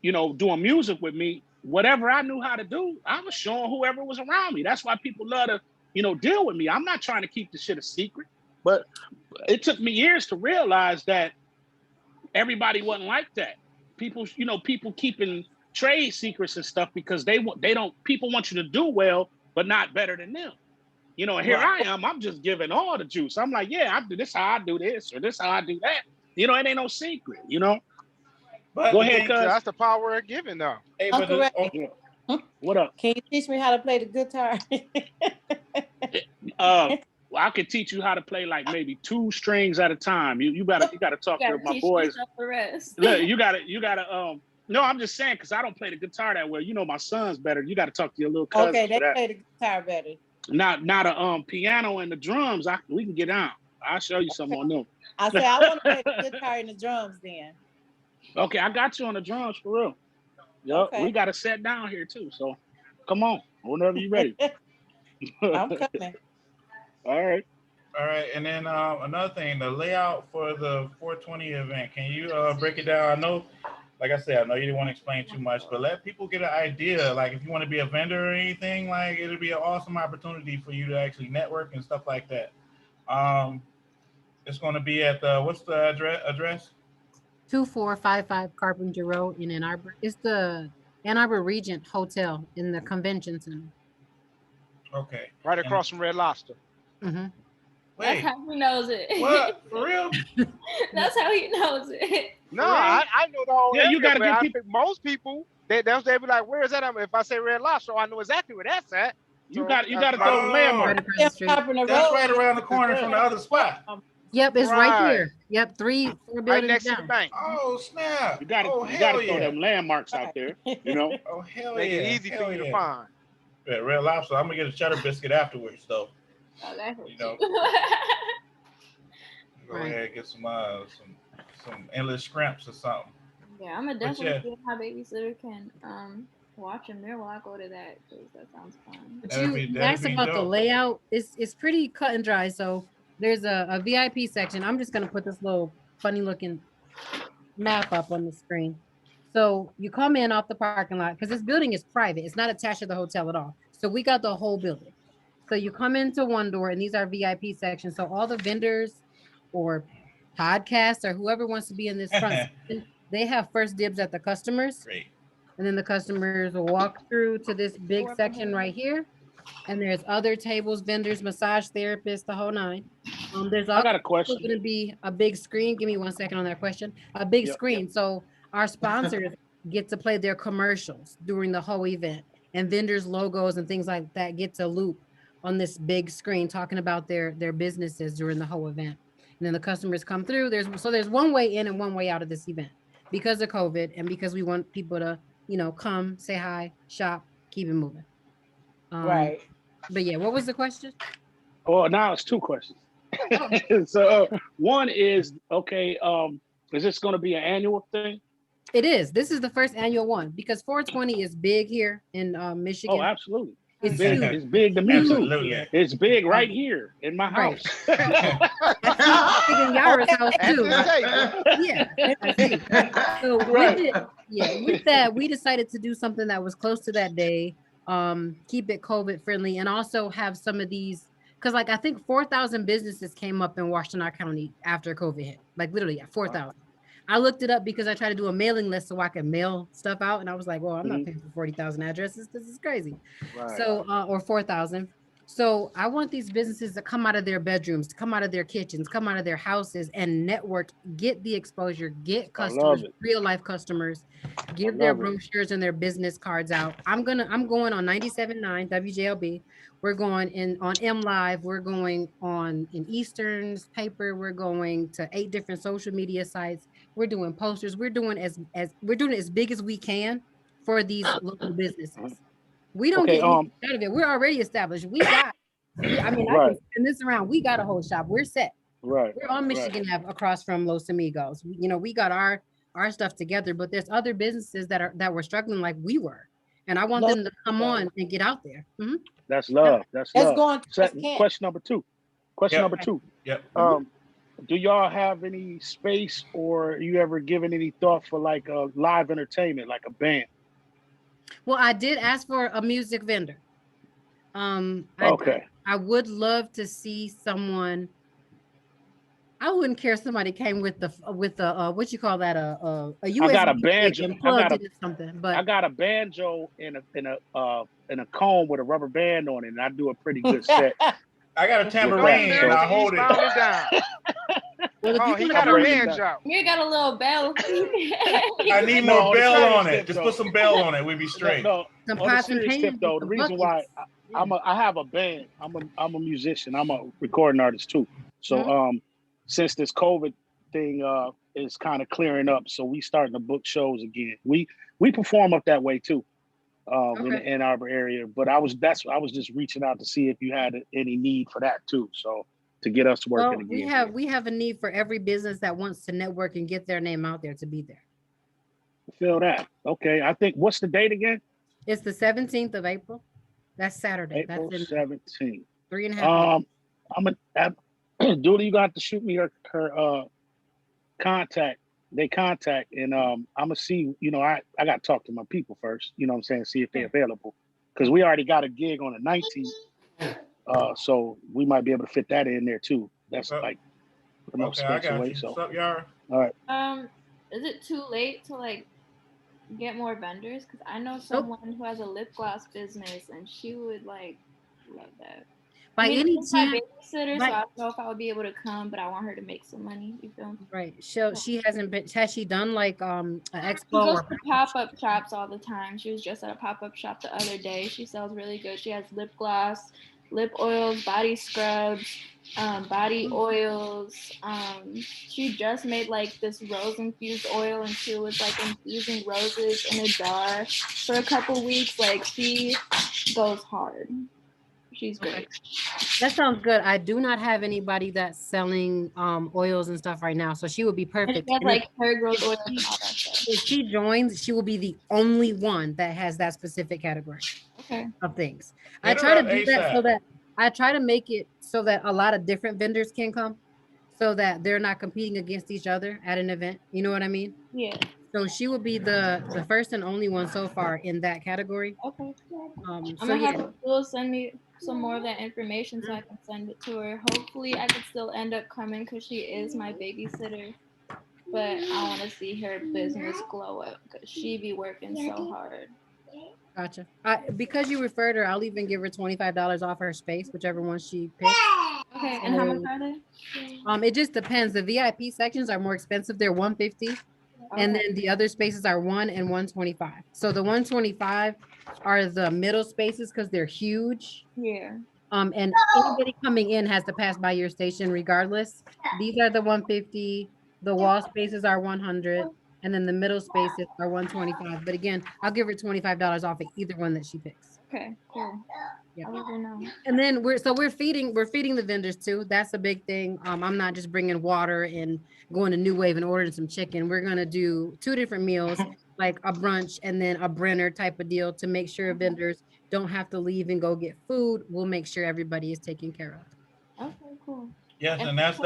S5: you know, doing music with me, whatever I knew how to do, I was showing whoever was around me. That's why people love to deal with me. I'm not trying to keep the shit a secret, but it took me years to realize that everybody wasn't like that. People keeping trade secrets and stuff because people want you to do well, but not better than them. And here I am, I'm just giving all the juice. I'm like, yeah, I do this how I do this, or this how I do that. It ain't no secret, But go ahead, cuz.
S3: That's the power of giving, though.
S2: Hey,
S4: Uncle Ray,
S5: what up?
S4: can you teach me how to play the guitar?
S5: Well, I could teach you how to play like maybe 2 strings at a time. You gotta talk to my boys.
S7: The rest.
S5: Look, you gotta no, I'm just saying because I don't play the guitar that well. My son's better. You gotta talk to your little cousin.
S4: Okay, they play the guitar better.
S5: Not a piano and the drums. We can get down. I'll show you something on them.
S4: I said I want to play the guitar and the drums then.
S5: Okay, I got you on the drums for real. Yep, okay. We got a set down here too. So come on, whenever you're ready.
S4: I'm coming.
S5: All right.
S2: And then another thing, the layout for the 420 event. Can you break it down? I know, like I said, I know you didn't want to explain too much, but let people get an idea. Like if you want to be a vendor or anything, like it'll be an awesome opportunity for you to actually network and stuff like that. It's going to be at what's the address?
S6: 2455 Carpenter Road in Ann Arbor. It's the Ann Arbor Regent Hotel in the convention center.
S2: Okay.
S3: Right across from Red Lobster.
S6: Mm-hmm.
S7: That's how he knows it.
S2: What? For real?
S7: That's how he knows it.
S3: No, I know the whole area,
S5: you got to get people.
S3: Most people, they be like, where is that? If I say Red Lobster, I know exactly where that's at.
S5: You got to throw the landmark.
S2: That's right around the corner from the other spot.
S6: Yep, it's right here. Yep, 3-4 buildings
S3: right next
S6: down.
S3: to the bank.
S2: Oh snap!
S5: You got to throw them landmarks out there.
S2: Oh hell
S3: Make
S2: yeah!
S3: it easy for you to find.
S2: Yeah, Red Lobster. I'm gonna get a cheddar biscuit afterwards, though.
S7: Oh, that's
S2: Go ahead and get some endless scramps or something.
S7: Yeah, I'm gonna definitely see if my babysitter can watch a mirror while I go to that because that sounds fun.
S6: But you asked about the layout. It's pretty cut and dry. So there's a VIP section. I'm just gonna put this little funny looking map up on the screen. So you come in off the parking lot because this building is private. It's not attached to the hotel at all. So we got the whole building. So you come into one door and these are VIP sections. So all the vendors or podcasts or whoever wants to be in this front, they have first dibs at the customers. Great. And then the customers will walk through to this big section right here. And there's other tables, vendors, massage therapists, the whole 9. There's also
S5: I got a question.
S6: going to be a big screen. Give me 1 second on that question. A big screen. So our sponsors get to play their commercials during the whole event, and vendors' logos and things like that get to loop on this big screen talking about their businesses during the whole event. And then the customers come through. There's one way in and one way out of this event because of COVID and because we want people to, come, say hi, shop, keep it moving.
S4: Right.
S6: But yeah, what was the question?
S5: Oh, now it's 2 questions. So one is, okay, is this going to be an annual thing?
S6: It is. This is the first annual one because 420 is big here in Michigan.
S5: Oh, absolutely.
S6: It's
S5: big.
S6: huge.
S5: It's big to me
S2: Absolutely.
S5: too. It's big right here in my house.
S6: Big in Yara's house too. Yeah. So with that, we decided to do something that was close to that day. Keep it COVID friendly and also have some of these because I think 4,000 businesses came up in Washtenaw County after COVID hit. Like literally 4,000. I looked it up because I tried to do a mailing list so I could mail stuff out. And I was like, well, I'm not paying for 40,000 addresses. This is crazy. Right. So, or 4,000. So I want these businesses to come out of their bedrooms, to come out of their kitchens, come out of their houses and network, get the exposure, get customers, real life customers, give their brochures and their business cards out. I'm going on 97.9 WJLB. We're going on M Live. We're going on in Eastern's paper. We're going to 8 different social media sites. We're doing posters. We're doing we're doing it as big as we can for these local businesses. We don't get out of it. We're already established. I can spin this around. We got a whole shop. We're set.
S5: Right.
S6: We're on Michigan Ave across from Los Amigos. We got our stuff together, but there's other businesses that were struggling like we were. And I want them to come on and get out there. Mm-hmm.
S5: That's love. That's love. Question number 2. Number 2.
S2: Yep.
S5: Do y'all have any space or you ever given any thought for like a live entertainment, like a band?
S6: Well, I did ask for a music vendor.
S5: Okay.
S6: I would love to see someone. I wouldn't care if somebody came with the what you call that, a
S5: I got a
S6: USB stick
S5: banjo.
S6: and plugged it into something.
S5: I
S6: But
S5: got a banjo and a comb with a rubber band on it, and I do a pretty good set.
S2: I got a
S3: Don't
S2: tambourine
S3: fear
S2: and
S3: the
S2: I hold it.
S3: eastbound and down.
S6: well, if
S3: Oh,
S6: you
S3: he
S6: can
S3: got a
S6: bring
S3: banjo.
S7: You got a little bell.
S2: I need
S5: No,
S2: more
S5: on a
S2: bell
S5: serious
S2: on it.
S5: tip,
S2: Just
S5: though.
S2: put some bell on it. We'd be straight.
S5: No,
S6: some
S5: on a
S6: pots and
S5: serious tip
S6: pans and
S5: though, the
S6: some
S5: reason why
S6: buckets. Yeah.
S5: I have a band. I'm a musician. I'm a recording artist too. So since this COVID thing is kind of clearing up, so we starting to book shows again. We perform up that way too, in the Ann Arbor area. But I was just reaching out to see if you had any need for that too. So to get us working again.
S6: We have a need for every business that wants to network and get their name out there to be there.
S5: Feel that. Okay. I think, what's the date again?
S6: It's the 17th of April. That's Saturday.
S5: April
S6: That's in
S5: 17th.
S6: 3.5
S5: I'm a Dooley, you got to shoot me her contact. They contact, and I'm gonna see, I got to talk to my people first, you know what I'm saying, see if they're available. Because we already got a gig on the 19th. So we might be able to fit that in there too. That's like remote
S2: Okay, I
S5: space
S2: got
S5: away.
S2: you.
S5: So
S2: What's up, Yara?
S5: all right.
S7: Is it too late to like get more vendors? Because I know someone who has a lip gloss business, and she would like love that.
S6: By any
S7: she's my
S6: chance,
S7: babysitter, so I don't know if I would be able to come, but I want her to make some money. You feel me?
S6: right? She hasn't been. Has she done like an expo
S7: She goes
S6: or
S7: to pop-up shops all the time. She was just at a pop-up shop the other day. She sells really good. She has lip gloss, lip oils, body scrubs, body oils. She just made like this rose infused oil, and she was like infusing roses in a jar for a couple weeks. Like she goes hard. She's great.
S6: That sounds good. I do not have anybody that's selling oils and stuff right now, so she would be perfect.
S7: She has like hair growth oil and all that stuff.
S6: If she joins, she will be the only one that has that specific category of things. I try to do that so that I try to make it so that a lot of different vendors can come, so that they're not competing against each other at an event. You know what I mean?
S7: Yeah.
S6: So she will be the first and only one so far in that category.
S7: Okay.
S6: I'm
S7: gonna have Will send me some more of that information so I can send it to her. Hopefully I could still end up coming because she is my babysitter. But I want to see her business glow up because she be working so hard.
S6: Gotcha. Because you referred her, I'll even give her $25 off her space, whichever one she picks.
S7: Okay, and how much are they?
S6: It just depends. The VIP sections are more expensive. They're $150. And then the other spaces are $1 and $125. So the $125 are the middle spaces because they're huge.
S7: Yeah.
S6: And anybody coming in has to pass by your station regardless. These are the $150. The wall spaces are $100, and then the middle spaces are $125. But again, I'll give her $25 off of either one that she picks.
S7: Okay, cool.
S6: Yeah.
S7: I'll let her know.
S6: And then we're feeding the vendors too. That's a big thing. I'm not just bringing water and going to New Wave and ordering some chicken. We're gonna do 2 different meals, like a brunch and then a Brenner type of deal to make sure vendors don't have to leave and go get food. We'll make sure everybody is taken care of.
S7: Okay, cool.
S2: Yes, and that's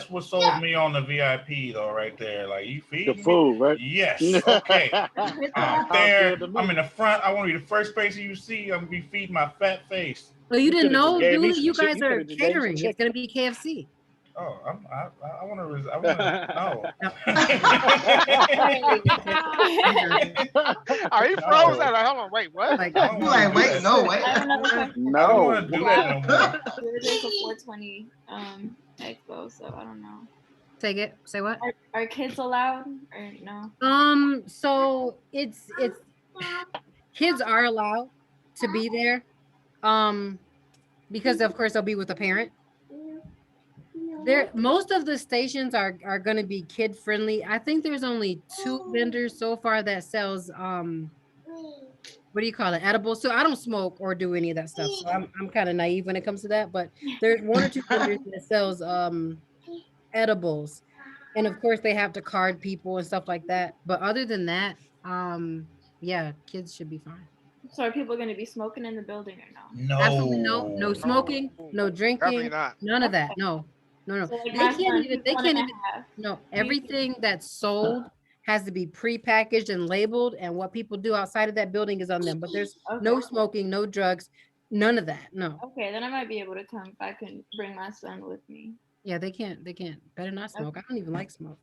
S2: what sold me on the VIP though, right there. Like you feed
S5: the food, right?
S2: Yes. Okay. There, I'm in the front. I want to be the first person you see. I'm gonna be feeding my fat face.
S6: Well, you didn't know, Dooley? You guys are catering. It's gonna be KFC.
S2: Oh, I want to. No.
S3: Are you froze? Like, hold on, wait, what?
S1: Like, wait, no, wait.
S7: I have another question.
S5: No.
S2: I don't want to do that no more.
S7: There's a 420 Expo, so I don't know.
S6: Say what?
S7: Are kids allowed or no?
S6: So it's kids are allowed to be there. Because of course they'll be with a parent. Most of the stations are going to be kid friendly. I think there's only 2 vendors so far that sells what do you call it, edibles. So I don't smoke or do any of that stuff, so I'm kind of naive when it comes to that, but there's 1 or 2 vendors that sells edibles, and of course they have to card people and stuff like that, but other than that, yeah, kids should be fine.
S7: So are people going to be smoking in the building or no?
S2: No.
S6: Absolutely no smoking, no drinking, none of that. No. So like they can't even no, everything that's sold has to be pre-packaged and labeled, and what people do outside of that building is on them, but there's no smoking, no drugs. None of that. No.
S7: Okay, then I might be able to come if I can bring my son with me.
S6: Yeah, they can't. They can't. Better not smoke. I don't even like smoke.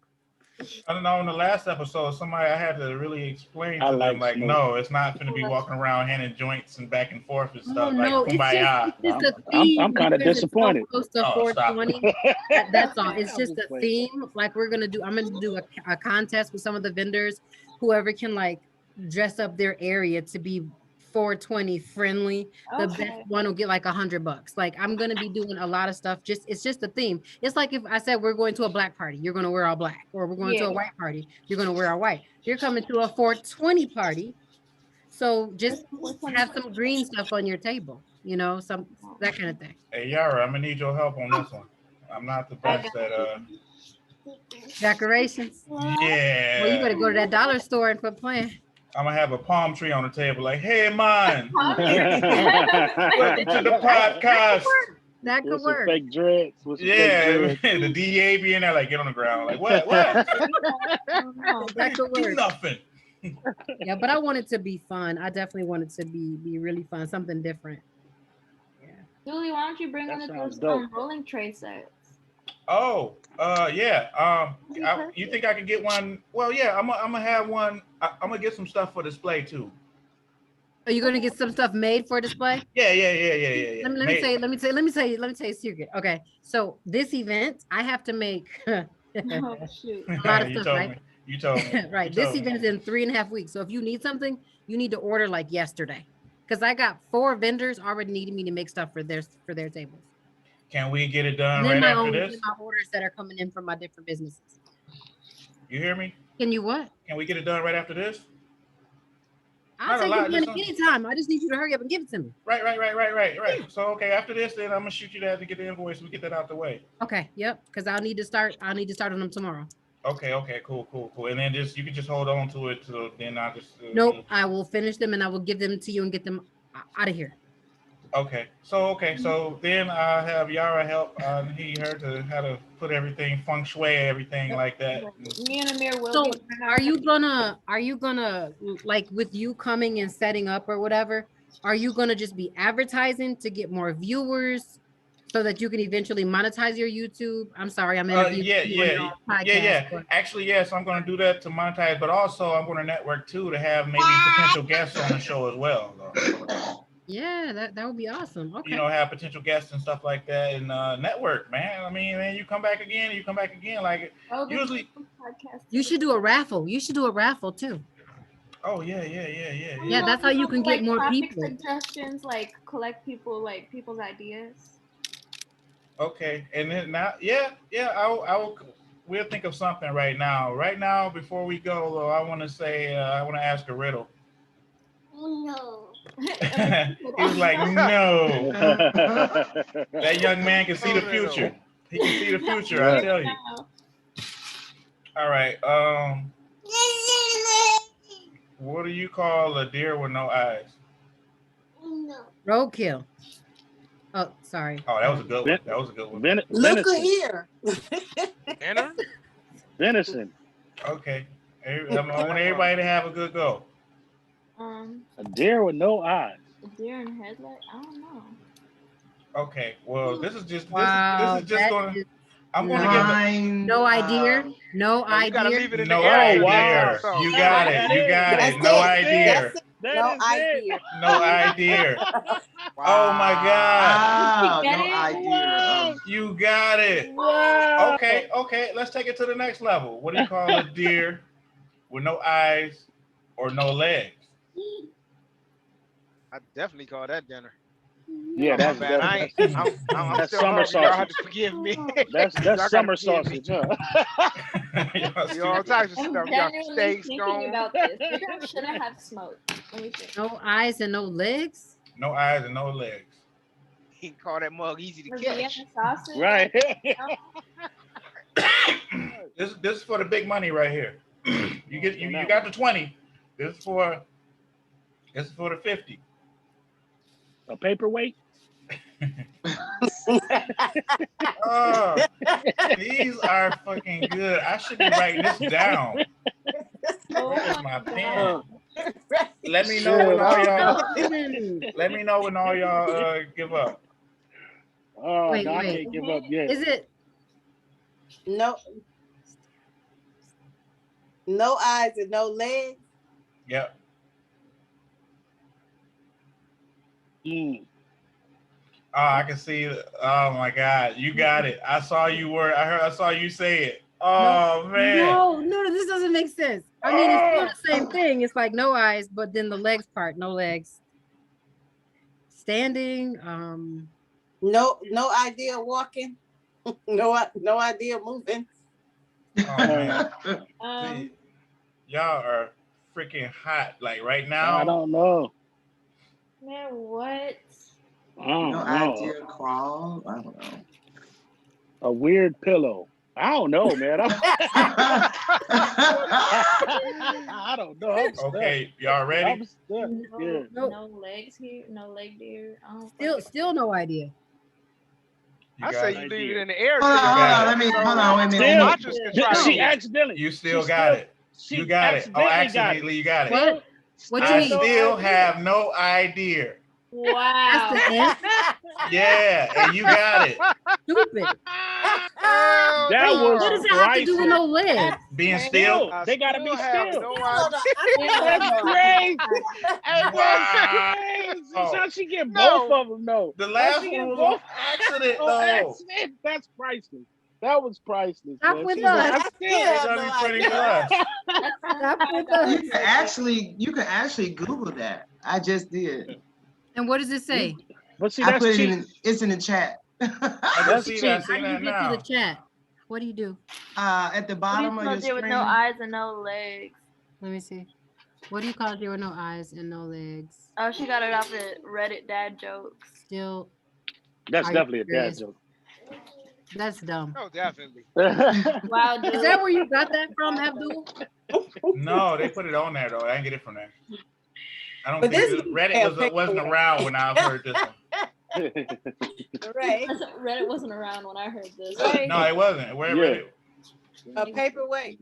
S2: I don't know. In the last episode, somebody I had to really explain
S5: I
S2: to them,
S5: like
S2: like,
S5: smoke.
S2: no, it's not going to be walking around handing joints and back and forth and
S6: Oh
S2: stuff like
S6: no,
S2: kumbaya.
S6: it's just a
S5: I'm
S6: theme.
S5: kind of
S6: because it's so
S5: disappointed.
S6: close to
S2: Oh, stop.
S6: 420. That's all. It's
S5: I'm
S6: just a
S5: playing.
S6: theme. Like I'm gonna do a contest with some of the vendors. Whoever can like dress up their area to be 420 friendly. The
S7: Okay.
S6: best one will get like $100. Like I'm gonna be doing a lot of stuff. It's just a theme. It's like if I said we're going to a black party, you're gonna wear all black, or we're going to a white party, you're gonna wear all white. You're coming to a 420 party. So just have some green stuff on your table, you know, some that kind of thing.
S2: Hey, Yara, I'm going to need your help on this one. I'm not the best at,
S6: Decorations.
S2: yeah.
S6: Well, you better go to that dollar store and quit playing.
S2: I'm going to have a palm tree on the table like, hey, man, welcome to the
S6: That
S2: podcast.
S6: That could
S5: With some
S6: work.
S5: fake dreads. With some
S2: Yeah,
S5: fake dreads.
S2: the DA be in there like, get on the ground. Like, what?
S6: That could
S2: Do
S6: work.
S2: nothing.
S6: Yeah, but I want it to be fun. I definitely want it to be really fun, something different.
S7: Julie, why don't you bring
S5: That
S7: one of
S5: sounds
S7: those
S5: dope.
S7: rolling tray sets?
S2: Oh, yeah. You think I could get one? Well, yeah, I'm gonna have one. I'm gonna get some stuff for display too.
S6: Are you gonna get some stuff made for display?
S2: Yeah.
S6: Let me tell you a secret. Okay, so this event, I have to make a
S7: Oh shoot.
S6: lot of
S2: You
S6: stuff,
S2: told
S6: right?
S2: me. You told me.
S6: Right.
S2: You
S6: This
S2: told me.
S6: event is in 3.5 weeks. So if you need something, you need to order like yesterday. Because I got 4 vendors already needing me to make stuff for their tables.
S2: Can we get it done
S6: And then
S2: right
S6: my
S2: after
S6: own
S2: this?
S6: my orders that are coming in from my different businesses.
S2: You hear me?
S6: Can you what?
S2: Can we get it done right after this?
S6: I'll
S2: Not a
S6: take
S2: lot,
S6: it done
S2: just
S6: anytime. I just need you to hurry up and give it to me.
S2: Right. So okay, after this, then I'm gonna shoot you that to get the invoice. We get that out the way.
S6: Okay. Yep. Because I'll need to start on them tomorrow.
S2: Okay, cool. And then you can just hold on to it till then. I just
S6: Nope. I will finish them and I will give them to you and get them out of here.
S2: Okay, so then I have Yara help her to how to put everything feng shui, everything like that.
S7: Me and Amir will.
S6: So are you gonna like with you coming and setting up or whatever? Are you gonna just be advertising to get more viewers so that you can eventually monetize your YouTube? I'm sorry, I'm interviewing you on your own podcast, but-
S2: Actually, yes, I'm going to do that to monetize, but also I'm going to network too to have maybe potential guests on the show as well.
S6: Yeah, that would be awesome. Okay.
S2: You know, have potential guests and stuff like that, and network, man. I mean, man, you come back again. Like usually.
S6: You should do a raffle. You should do a raffle too.
S2: Oh yeah.
S6: Yeah, that's how you can get more
S7: topic
S6: people.
S7: Suggestions, like collect people's ideas.
S2: Okay, and then now, we'll think of something right now. Right now, before we go, though, I want to ask a riddle.
S7: No.
S2: He was like, no. That young man can see the future. He can see the future, I tell you. All right. What do you call a deer with no eyes?
S6: Roadkill. Oh, sorry.
S2: Oh, that was a good one.
S8: Look here.
S5: Venison.
S2: Okay. I want everybody to have a good go.
S5: A deer with no eyes.
S7: A deer in headlight? I don't know.
S2: Okay. Well, this is just
S6: Wow,
S2: this is just going to. I'm going to give it.
S6: No idea. No
S3: You gotta
S6: idea.
S3: leave it in
S2: No
S3: the air.
S2: idea.
S5: Wow.
S2: You got it. No idea.
S8: No idea.
S2: No idea. Oh my God.
S1: Wow,
S7: Get
S1: no
S7: it?
S1: idea.
S2: You got it.
S5: Wow.
S2: Okay. Let's take it to the next level. What do you call a deer with no eyes or no legs?
S3: I definitely call that dinner.
S5: Yeah, that's
S3: bad. I'm
S5: that's
S3: still
S5: summer
S3: hungry. Y'all have
S5: sausage.
S3: to forgive me.
S5: That's
S3: Y'all gotta
S5: summer
S3: forgive me.
S5: sausage, huh?
S3: You all types of
S7: I'm
S3: stuff. You got
S7: genuinely
S3: steaks
S7: thinking
S3: going.
S7: about this. Maybe I shouldn't have smoked. Let me think.
S6: No eyes and no legs.
S2: No eyes and no legs.
S3: He can call that mug easy to
S7: Was
S3: catch.
S7: Vienna sausage?
S5: Right.
S2: This is for the big money right here. You got the 20. This is for the 50.
S5: A paperweight.
S2: Oh, these are fucking good. I should be writing this down.
S7: Oh
S2: Where's my pen? Let me know when all y'all.
S6: Even-
S2: Let me know when all y'all give up.
S5: Oh,
S6: Wait,
S5: no, I
S6: wait.
S5: can't give up yet.
S6: Is it?
S4: No, no eyes and no legs.
S2: Yep.
S5: Mm.
S2: Oh, I can see. Oh my God, you got it. I saw you were. I saw you say it. Oh man.
S6: No, this doesn't make sense. I mean, it's still the same thing. It's like no eyes, but then the legs part, no legs. Standing.
S4: No idea walking. No idea moving.
S2: Oh man.
S7: Um,
S2: Y'all are freaking hot. Like right
S5: I
S2: now.
S5: don't know.
S7: man, what?
S5: I don't
S1: No
S5: know.
S1: idea crawl. I don't know.
S5: A weird pillow. I don't know, man. I don't know. I'm stuck.
S2: Okay, y'all ready?
S5: I'm stuck. Yeah.
S7: No legs here, no leg there. I don't
S6: Still no idea.
S2: You
S3: I
S2: got
S3: say
S2: it.
S3: you leave it in the air.
S1: Hold on,
S3: till
S1: hold
S3: you
S1: on.
S3: got
S1: Let me.
S3: it.
S1: Hold on. Wait a minute.
S5: Still-
S3: Watchers can try
S5: She
S3: it.
S5: accidentally.
S2: You still
S5: she
S2: got it.
S5: She
S2: You got it. Oh, accidentally, you got it.
S6: What? What you
S2: I
S6: mean?
S2: still have no idea.
S7: Wow.
S6: That's the end.
S2: Yeah, and you got it.
S6: Stupid.
S3: Hell
S5: That
S3: no.
S5: was
S6: What does it have to do with no legs?
S7: That's
S2: Being
S7: crazy.
S2: still.
S3: I
S5: They gotta be
S3: have
S5: still.
S3: no
S4: Hold
S3: idea.
S4: on, I still have
S5: That's
S4: no
S5: crazy.
S4: idea.
S5: Hey,
S2: Wow.
S5: that's crazy. That's how she get
S3: No.
S5: both of them, though.
S2: The
S5: How
S2: last
S5: she
S2: one
S5: get
S2: was
S5: both
S2: on accident,
S5: on
S2: though.
S5: accident? That's priceless. That was priceless.
S6: Stop
S5: Man.
S6: with
S5: She was like,
S6: us.
S5: I still
S4: Yeah.
S2: JW
S4: no
S2: Printing
S4: idea.
S2: Plus.
S6: Stop with
S1: You
S6: us.
S1: can actually Google that. I just did.
S6: And what does it say?
S5: But see,
S1: I
S5: that's
S1: put it
S5: cheap.
S1: in. It's in the chat.
S2: I
S5: That's
S2: just see that. I
S5: cheap.
S2: see
S6: How do you
S2: that
S6: get to
S2: now.
S6: the chat? What do you do?
S1: At the
S7: What do
S1: bottom
S7: you
S1: of your
S7: call there with
S1: screen.
S7: no eyes and no legs?
S6: Let me see. What do you call there with no eyes and no legs?
S7: Oh, she got it off of Reddit dad jokes.
S6: Still,
S5: That's
S6: Are you
S5: definitely a dad
S6: serious?
S5: joke.
S6: that's dumb.
S3: No, definitely.
S7: Wow, dude.
S6: Is that where you got that from, Abdul?
S2: No, they put it on there though. I didn't get it from there. I don't
S4: But
S2: think
S4: this
S2: Reddit wasn't around when I heard this one.
S4: Right.
S7: Reddit wasn't around when I heard this.
S4: Right.
S2: No, it wasn't. Where
S5: Yeah.
S2: Reddit?
S4: A paperweight.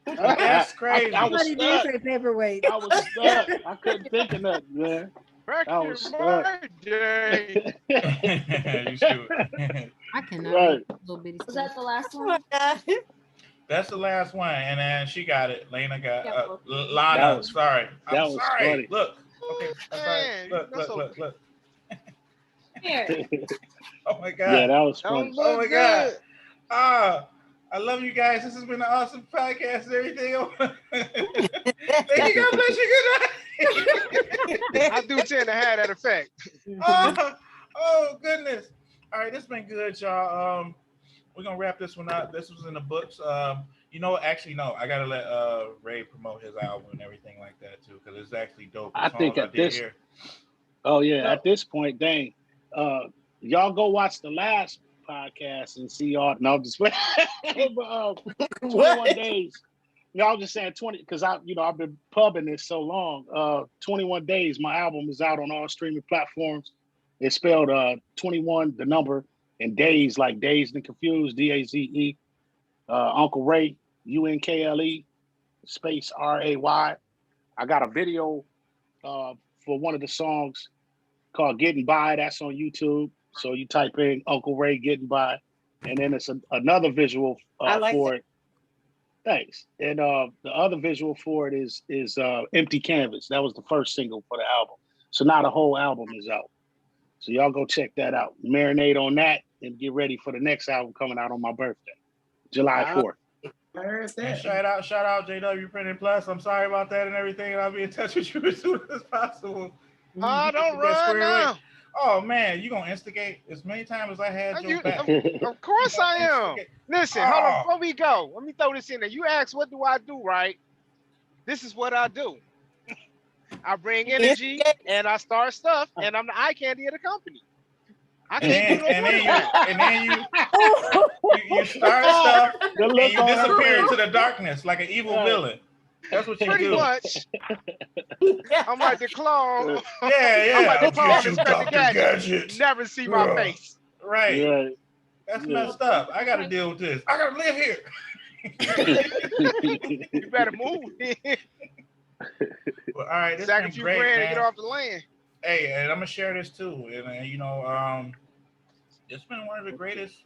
S2: That's crazy.
S5: I was
S6: Somebody did
S5: stuck.
S6: say paperweight.
S5: I was stuck. I couldn't think of nothing, man.
S3: Back
S5: I
S3: in
S5: was
S3: my day.
S2: You stupid.
S6: I cannot
S5: Right.
S6: read little bitty
S7: Was
S6: stuff.
S7: that the last
S4: Oh my
S7: one?
S4: God.
S2: That's the last one, and then she got it. Lena got
S7: Yeah,
S2: Lana.
S5: That was-
S2: sorry,
S5: that
S2: I'm
S5: was
S2: sorry.
S5: funny.
S2: Look, okay, I'm sorry.
S3: Man,
S2: Look.
S3: that's
S2: Look.
S7: Here.
S2: Oh my God.
S5: Yeah, that was
S3: Don't
S5: funny.
S2: Oh my
S3: look
S2: God.
S3: good.
S2: I love you guys. This has been an awesome podcast and everything. Thank you. God bless you. Good night.
S3: I do tend to have that effect.
S2: Oh goodness. All right, this has been good, y'all. We're gonna wrap this one up. This was in the books. Actually, no, I gotta let Ray promote his album and everything like that too, because it's actually dope. The
S5: I think
S2: songs
S5: at
S2: did
S5: this-
S2: here.
S5: Oh yeah, at this point, dang. Y'all go watch the last podcast and see all. No, I'm just but, 21 days. Y'all just saying 20 because I've been pubbing this so long. 21 days. My album is out on all streaming platforms. It's spelled 21, the number, and days like Dazed and Confused, DAZE. Uncle Ray, UNKLE, space RAY. I got a video for one of the songs called Getting By. That's on YouTube. So you type in Uncle Ray Getting By, and then it's another visual
S4: I like
S5: for
S4: that.
S5: it. Thanks. And the other visual for it is Empty Canvas. That was the first single for the album. So now the whole album is out. So y'all go check that out. Marinate on that and get ready for the next album coming out on my birthday, July 4th.
S1: I heard
S2: And
S1: that.
S2: shout out JW Printing Plus. I'm sorry about that and everything, and I'll be in touch with you as soon as possible.
S3: Oh, don't
S2: Get that
S3: run
S2: squared away.
S3: now.
S2: Oh man, you gonna instigate as many times as I had your back.
S3: Of course I am. Listen, hold on.
S2: Oh.
S3: Before we go, let me throw this in there. You asked, what do I do, right? This is what I do. I bring energy and I start stuff, and I'm the eye candy of the company. I can't do no more than that.
S2: And then you start stuff
S5: The
S2: and
S5: look
S2: you
S5: on her
S2: disappear
S5: face.
S2: into the darkness like an evil
S5: Right.
S2: villain. That's what you
S3: Pretty
S2: do.
S3: much. I'm like the clone.
S2: Yeah.
S3: I'm like the
S2: I'll
S3: clone
S2: get
S3: in
S2: you,
S3: Inspector
S2: Dr.
S3: Gadget.
S2: Gadget.
S3: Never see my
S2: Yeah.
S3: face.
S2: Right.
S5: Right.
S2: That's
S5: Yeah.
S2: messed up. I gotta deal with this. I gotta live here.
S3: You better move.
S2: Well, all right, this
S3: Sack a
S2: been
S3: few
S2: great,
S3: grand
S2: man.
S3: to get off the land.
S2: Hey, and I'm gonna share this too. And it's been one of the greatest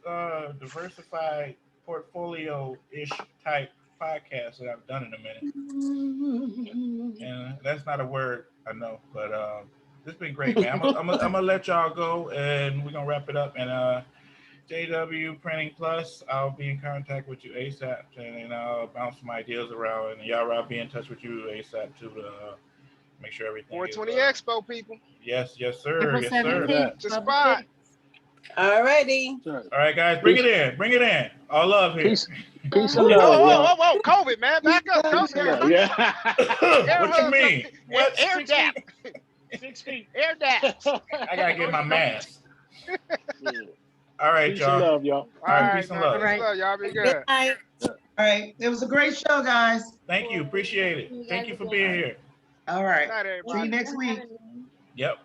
S2: diversified portfolio-ish type podcasts that I've done in a minute. And that's not a word, I know, but it's been great, man. I'm gonna let y'all go, and we're gonna wrap it up. And JW Printing Plus, I'll be in contact with you ASAP, and I'll bounce some ideas around, and y'all, I'll be in touch with you ASAP too to make sure everything
S3: 420
S2: is,
S3: Expo, people.
S2: Yes, sir.
S6: April
S2: Yes, sir.
S6: 17th.
S3: It's a spot.
S4: All righty.
S2: All right, guys, bring it in. All love here.
S5: Peace and love,
S3: Whoa, COVID, man, back up, COVID.
S5: Yeah.
S2: What you mean? What?
S3: Air dap.
S5: 6 feet.
S3: Air dap.
S2: I gotta get my mask. All right,
S5: Peace
S2: y'all.
S5: and love, y'all.
S2: All right, peace and love.
S3: Peace and love, y'all. Be good.
S4: Good night.
S1: All right. It was a great show, guys.
S2: Thank you. Appreciate it. Thank you for being here.
S1: All right.
S3: Good night,
S1: See you
S3: everybody.
S1: next week.
S2: Yep.